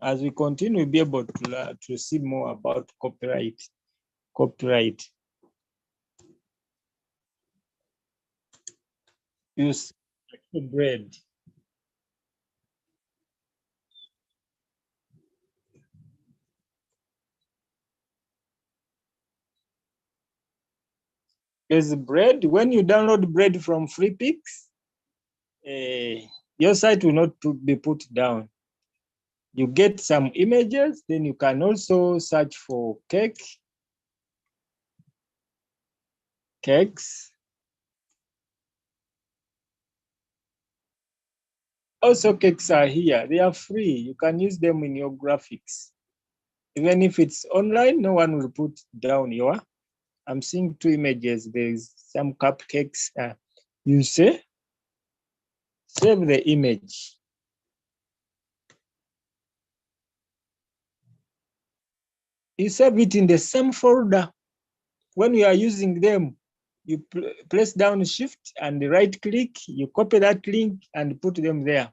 As we continue, we'll be able to see more about copyright. Use bread. There's bread. When you download bread from FreePix, your site will not be put down. You get some images, then you can also search for cakes. Also, cakes are here. They are free. You can use them in your graphics. Even if it's online, no one will put down your. I'm seeing 2 images. There's some cupcakes. You say, save the image. You save it in the same folder. When you are using them, you press down Shift and right click, you copy that link and put them there.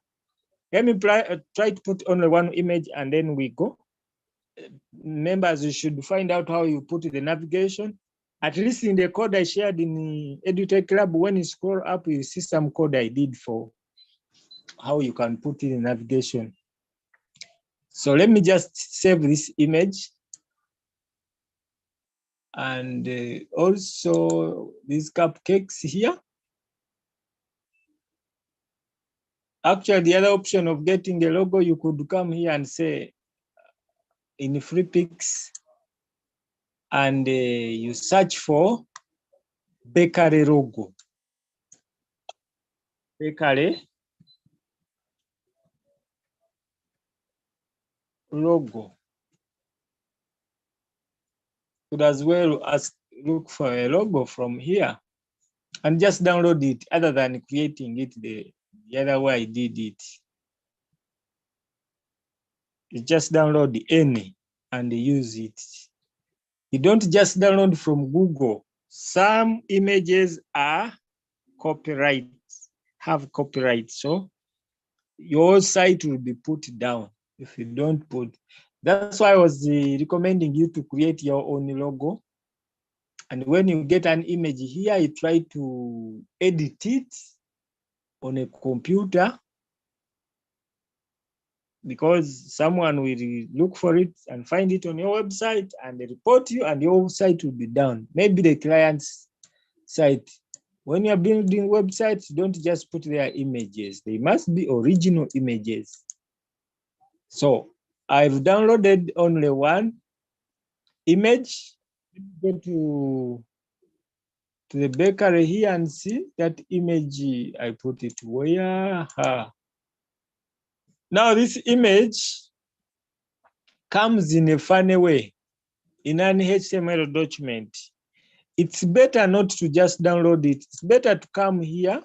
Let me try to put only one image and then we go. Members, you should find out how you put the navigation. At least in the code I shared in the EduTech Lab, when you scroll up, you see some code I did for how you can put in navigation. So let me just save this image. And also these cupcakes here. Actually, the other option of getting the logo, you could come here and say in FreePix, and you search for bakery logo. Bakery logo. Could as well look for a logo from here and just download it, other than creating it the other way I did it. You just download any and use it. You don't just download from Google. Some images are copyright, have copyright, so your site will be put down if you don't put. That's why I was recommending you to create your own logo. And when you get an image here, you try to edit it on a computer, because someone will look for it and find it on your website and they report you and your site will be down. Maybe the client's site. When you're building websites, don't just put their images. They must be original images. So I've downloaded only one image. Go to the bakery here and see that image. I put it where? Now this image comes in a funny way in an HTML document. It's better not to just download it. It's better to come here.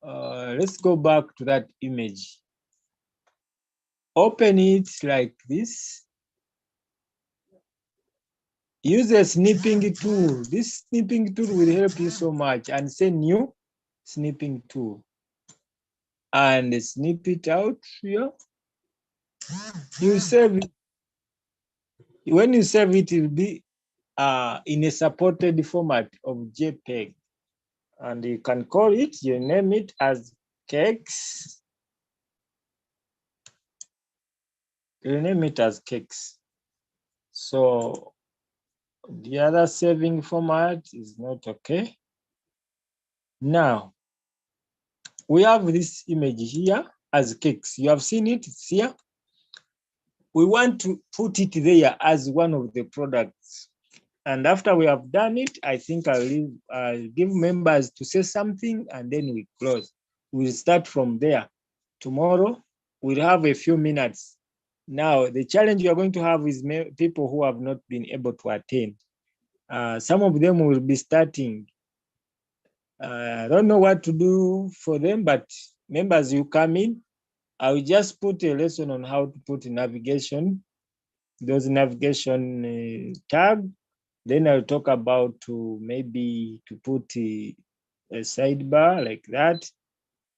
Let's go back to that image. Open it like this. Use a snipping tool. This snipping tool will help you so much. And say new snipping tool. And snip it out here. You save it. When you save it, it will be in a supported format of JPEG. And you can call it, you name it as cakes. You name it as cakes. So the other saving format is not okay. Now, we have this image here as cakes. You have seen it, it's here. We want to put it there as one of the products. And after we have done it, I think I'll give members to say something and then we close. We'll start from there. Tomorrow, we'll have a few minutes. Now, the challenge you are going to have is people who have not been able to attend. Some of them will be starting. I don't know what to do for them, but members, you come in. I will just put a lesson on how to put navigation, those navigation tag. Then I'll talk about maybe to put a sidebar like that,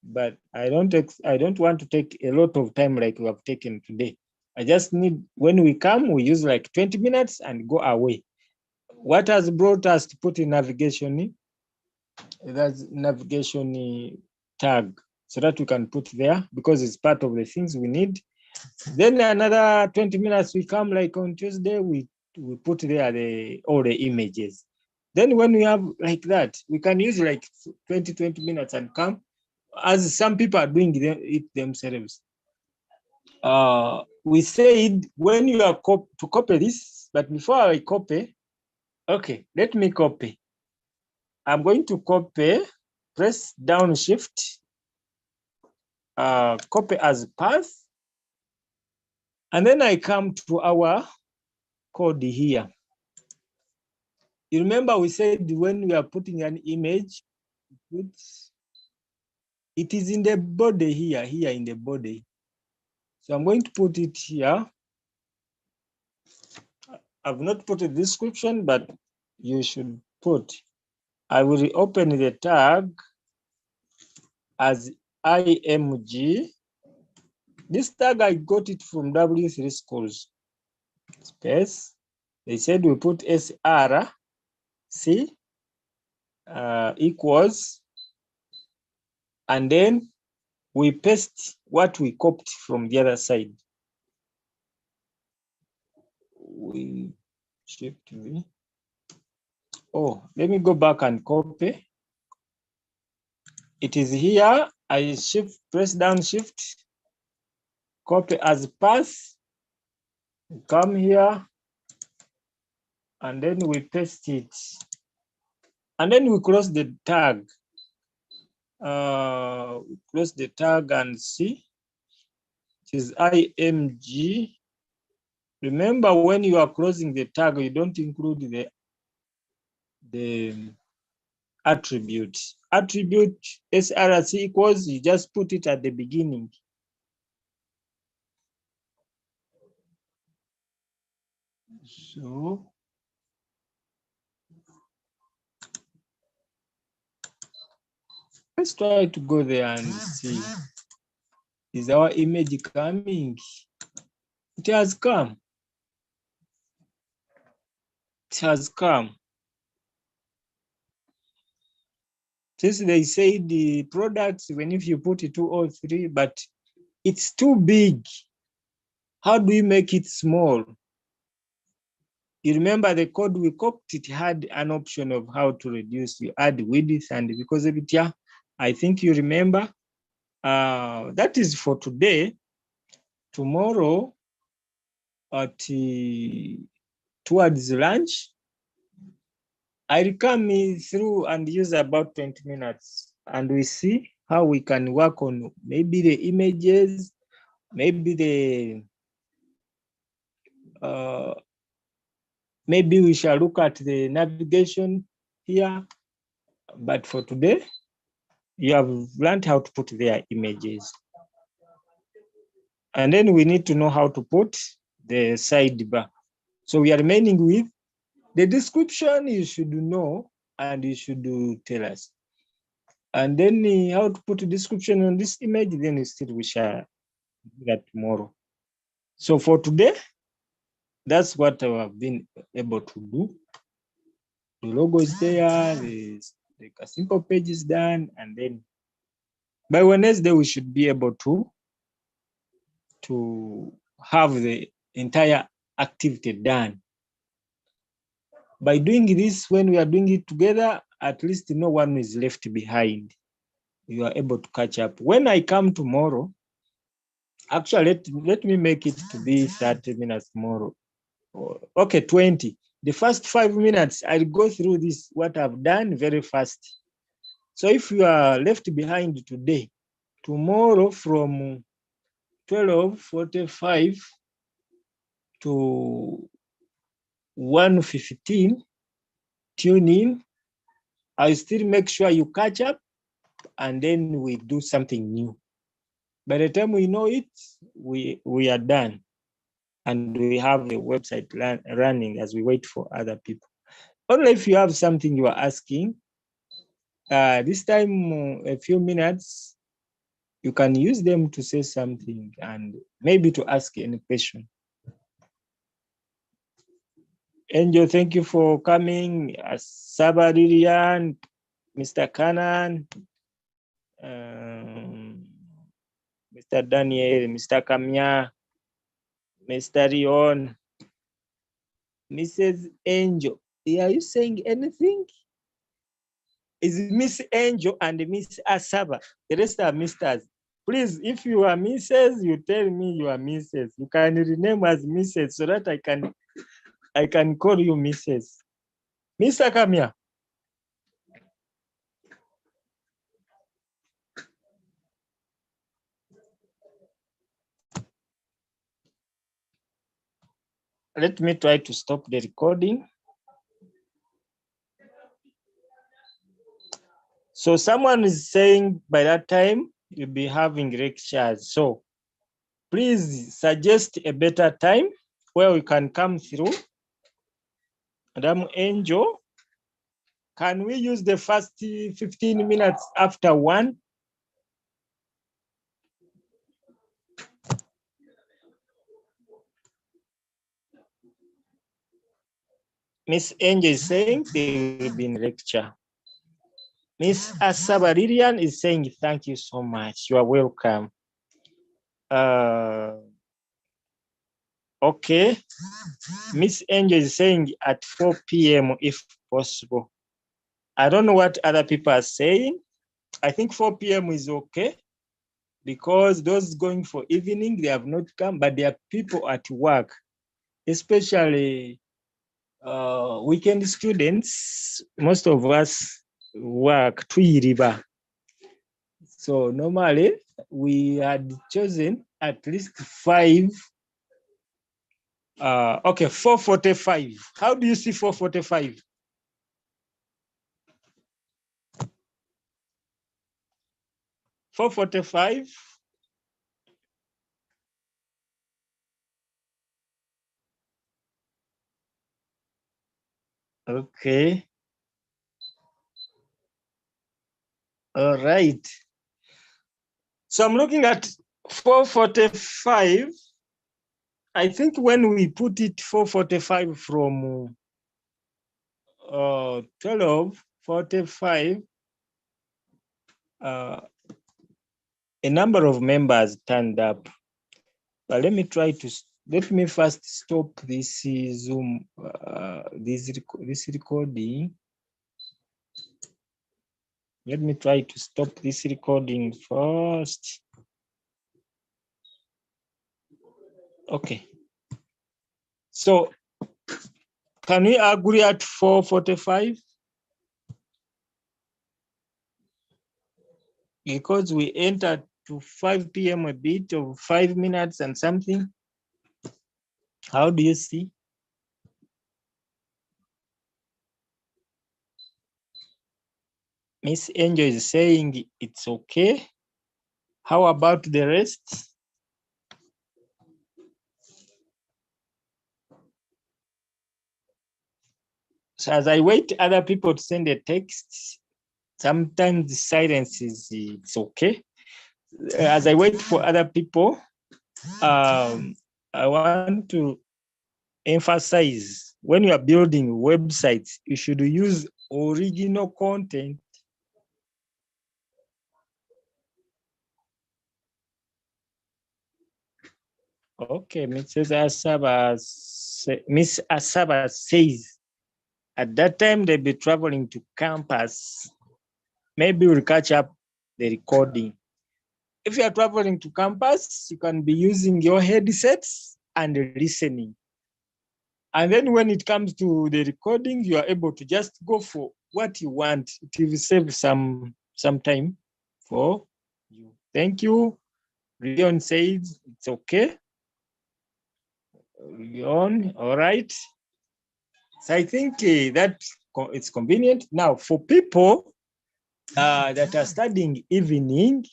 but I don't want to take a lot of time like we have taken today. I just need, when we come, we use like 20 minutes and go away. What has brought us to put in navigation, that's navigation tag, so that we can put there because it's part of the things we need. Then another 20 minutes, we come like on Tuesday, we put there all the images. Then when we have like that, we can use like 20 minutes and come, as some people are doing it themselves. We said when you are to copy this, but before I copy, okay, let me copy. I'm going to copy, press down shift, copy as path, and then I come to our code here. You remember we said when we are putting an image, it is in the body here in the body. So I'm going to put it here. I've not put a description, but you should put. I will open the tag as IMG. This tag, I got it from W3 Schools. Space. They said we put SRC equals, and then we paste what we copied from the other side. We shift V. Oh, let me go back and copy. It is here. I press down shift, copy as path, come here, and then we paste it. And then we close the tag. Close the tag and see. It is IMG. Remember, when you are closing the tag, you don't include the attribute. Attribute SRC equals, you just put it at the beginning. So let's try to go there and see. Is our image coming? It has come. It has come. Since they say the products, even if you put it 2 or 3, but it's too big. How do we make it small? You remember the code we copied, it had an option of how to reduce. You add width, and because of it, yeah, I think you remember. That is for today. Tomorrow, towards lunch, I'll come through and use about 20 minutes, and we see how we can work on maybe the images, maybe maybe we shall look at the navigation here. But for today, you have learned how to put their images. And then we need to know how to put the sidebar. So we are remaining with the description. You should know, and you should tell us. And then how to put a description on this image, then we shall do that tomorrow. So for today, that's what I have been able to do. The logo is there, the simple page is done, and then by Wednesday, we should be able to have the entire activity done. By doing this, when we are doing it together, at least no one is left behind. You are able to catch up. When I come tomorrow, actually, let me make it to be 30 minutes tomorrow. Okay, 20. The first 5 minutes, I'll go through this, what I've done very fast. So if you are left behind today, tomorrow from 12:45 to 1:15, tune in. I'll still make sure you catch up, and then we do something new. By the time we know it, we are done. And we have the website running as we wait for other people. Only if you have something you are asking, This time, a few minutes, you can use them to say something and maybe to ask any question. Angel, thank you for coming. Saba Lilian, Mr. Kanan, Mr. Daniel, Mr. Kamya, Mr. Rion, Mrs. Angel. Are you saying anything? Is Miss Angel and Miss Asaba? The rest are misters. Please, if you are Mrs., you tell me you are Mrs. You can rename as Mrs. so that I can call you Mrs. Mr. Kamya. Let me try to stop the recording. So someone is saying by that time you'll be having lectures. So please suggest a better time where we can come through. Madam Angel, can we use the first 15 minutes after 1? Miss Angel is saying they will be in lecture. Miss Asaba Lilian is saying thank you so much. You are welcome. Okay. Miss Angel is saying at 4 p.m. if possible. I don't know what other people are saying. I think 4 p.m. is okay because those going for evening, they have not come, but there are people at work, especially weekend students. Most of us work tuiriba. So normally we had chosen at least 5. Okay, 4:45. How do you see 4:45? $4.45. Okay. All right. So I'm looking at 4:45. I think when we put it 4:45 from 12:45, a number of members turned up. But let me first stop this Zoom, this recording. Let me try to stop this recording first. Okay. So can we agree at 4:45? Because we entered to 5 p.m. a bit of 5 minutes and something. How do you see? Miss Angel is saying it's okay. How about the rest? So as I wait other people to send a text, sometimes the silence it's okay. As I wait for other people, I want to emphasize when you are building websites, you should use original content. Okay, Miss Asaba says at that time they'll be traveling to campus. Maybe we'll catch up the recording. If you are traveling to campus, you can be using your headsets and listening. And then when it comes to the recording, you are able to just go for what you want. It will save some time for you. Thank you. Leon says it's okay. Leon, all right. So I think that it's convenient. Now for people that are studying evening,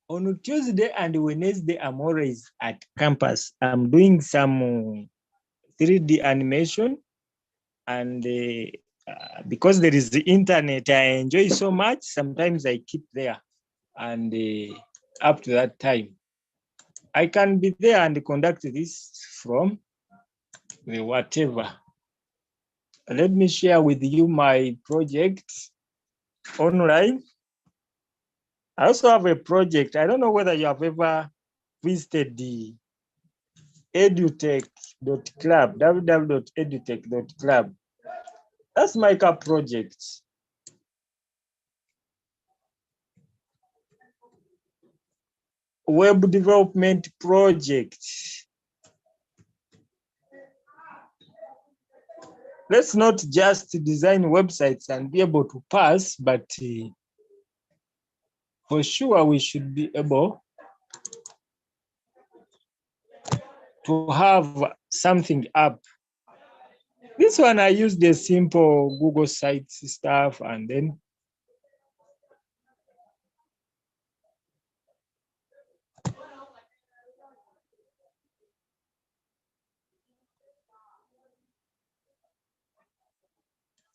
on Tuesday and Wednesday, I'm always at campus. I'm doing some 3D animation and because there is the internet, I enjoy so much. Sometimes I keep there, and up to that time, I can be there and conduct this from the whatever. Let me share with you my project online. I also have a project. I don't know whether you have ever visited the edutech.club, www.edutech.club. That's my project. Web development project. Let's not just design websites and be able to pass, but for sure we should be able to have something up. This one I used the simple Google Sites stuff, and then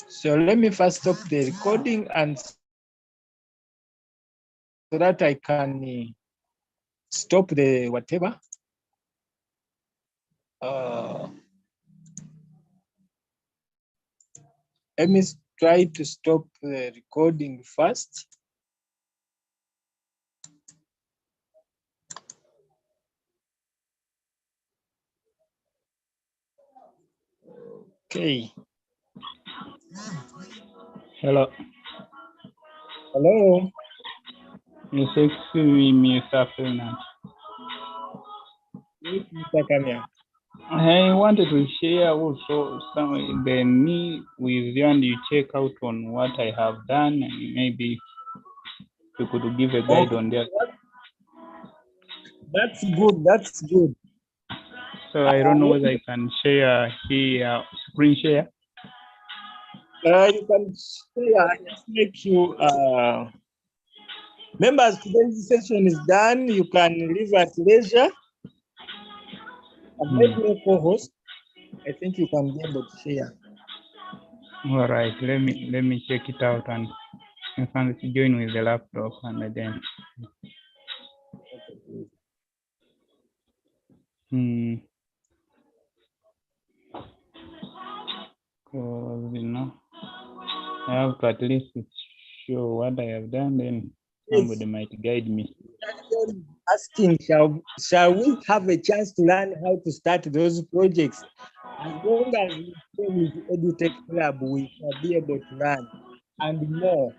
so let me first stop the recording and so that I can stop the whatever. Let me try to stop the recording first. Okay. Hello. Hello. Yes, excuse me, Mr. Fernand. Yes, Mr. Kamya. I wanted to share also some the me with you, and you check out on what I have done, and maybe you could give a guide on that. That's good. That's good. So I don't know whether I can share here, screen share. You can share. Just make you members. Today's session is done. You can leave at leisure. I've made me a co-host. I think you can be able to share. All right, let me check it out, and I can join with the laptop, and then. Because I have to at least show what I have done, then somebody might guide me. Asking, shall we have a chance to learn how to start those projects? As long as we stay with EduTech Club, we shall be able to learn and more.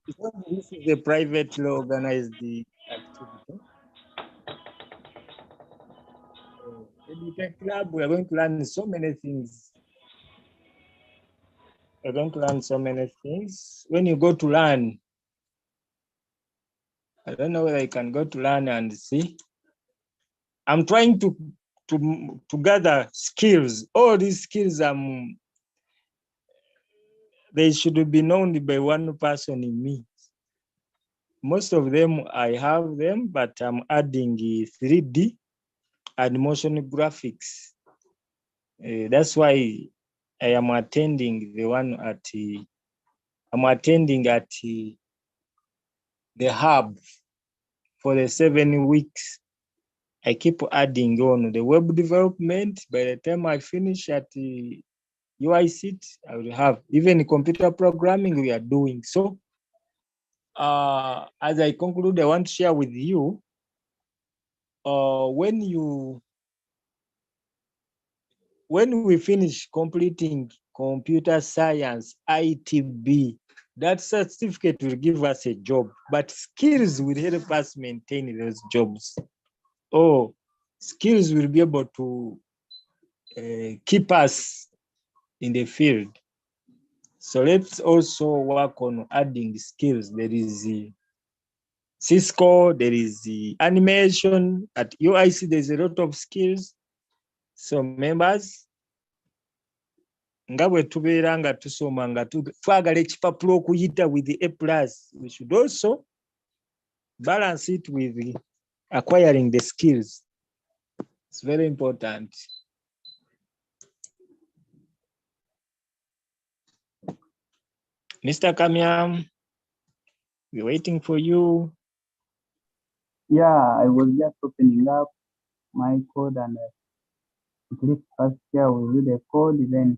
Because this is a privately organized activity. EduTech Club, we are going to learn so many things. We're going to learn so many things. When you go to learn, I don't know whether I can go to learn and see. I'm trying to gather skills. All these skills, they should be known by one person in me. Most of them, I have them, but I'm adding 3D and motion graphics. That's why I am attending the one at I'm attending at the hub for the 7 weeks. I keep adding on the web development. By the time I finish at the UICIT, I will have even computer programming we are doing. So as I conclude, I want to share with you, when we finish completing computer science, ITB, that certificate will give us a job, but skills will help us maintain those jobs. Skills will be able to keep us in the field. So let's also work on adding skills. There is Cisco, there is the animation. At UIC, there's a lot of skills. So members, nga bwe tubeera nga tusoma nga twagala ekipapula okuyita with the A+, we should also balance it with acquiring the skills. It's very important. Mr. Kamiam, we're waiting for you. Yeah, I was just opening up my code and click first share with you the code, then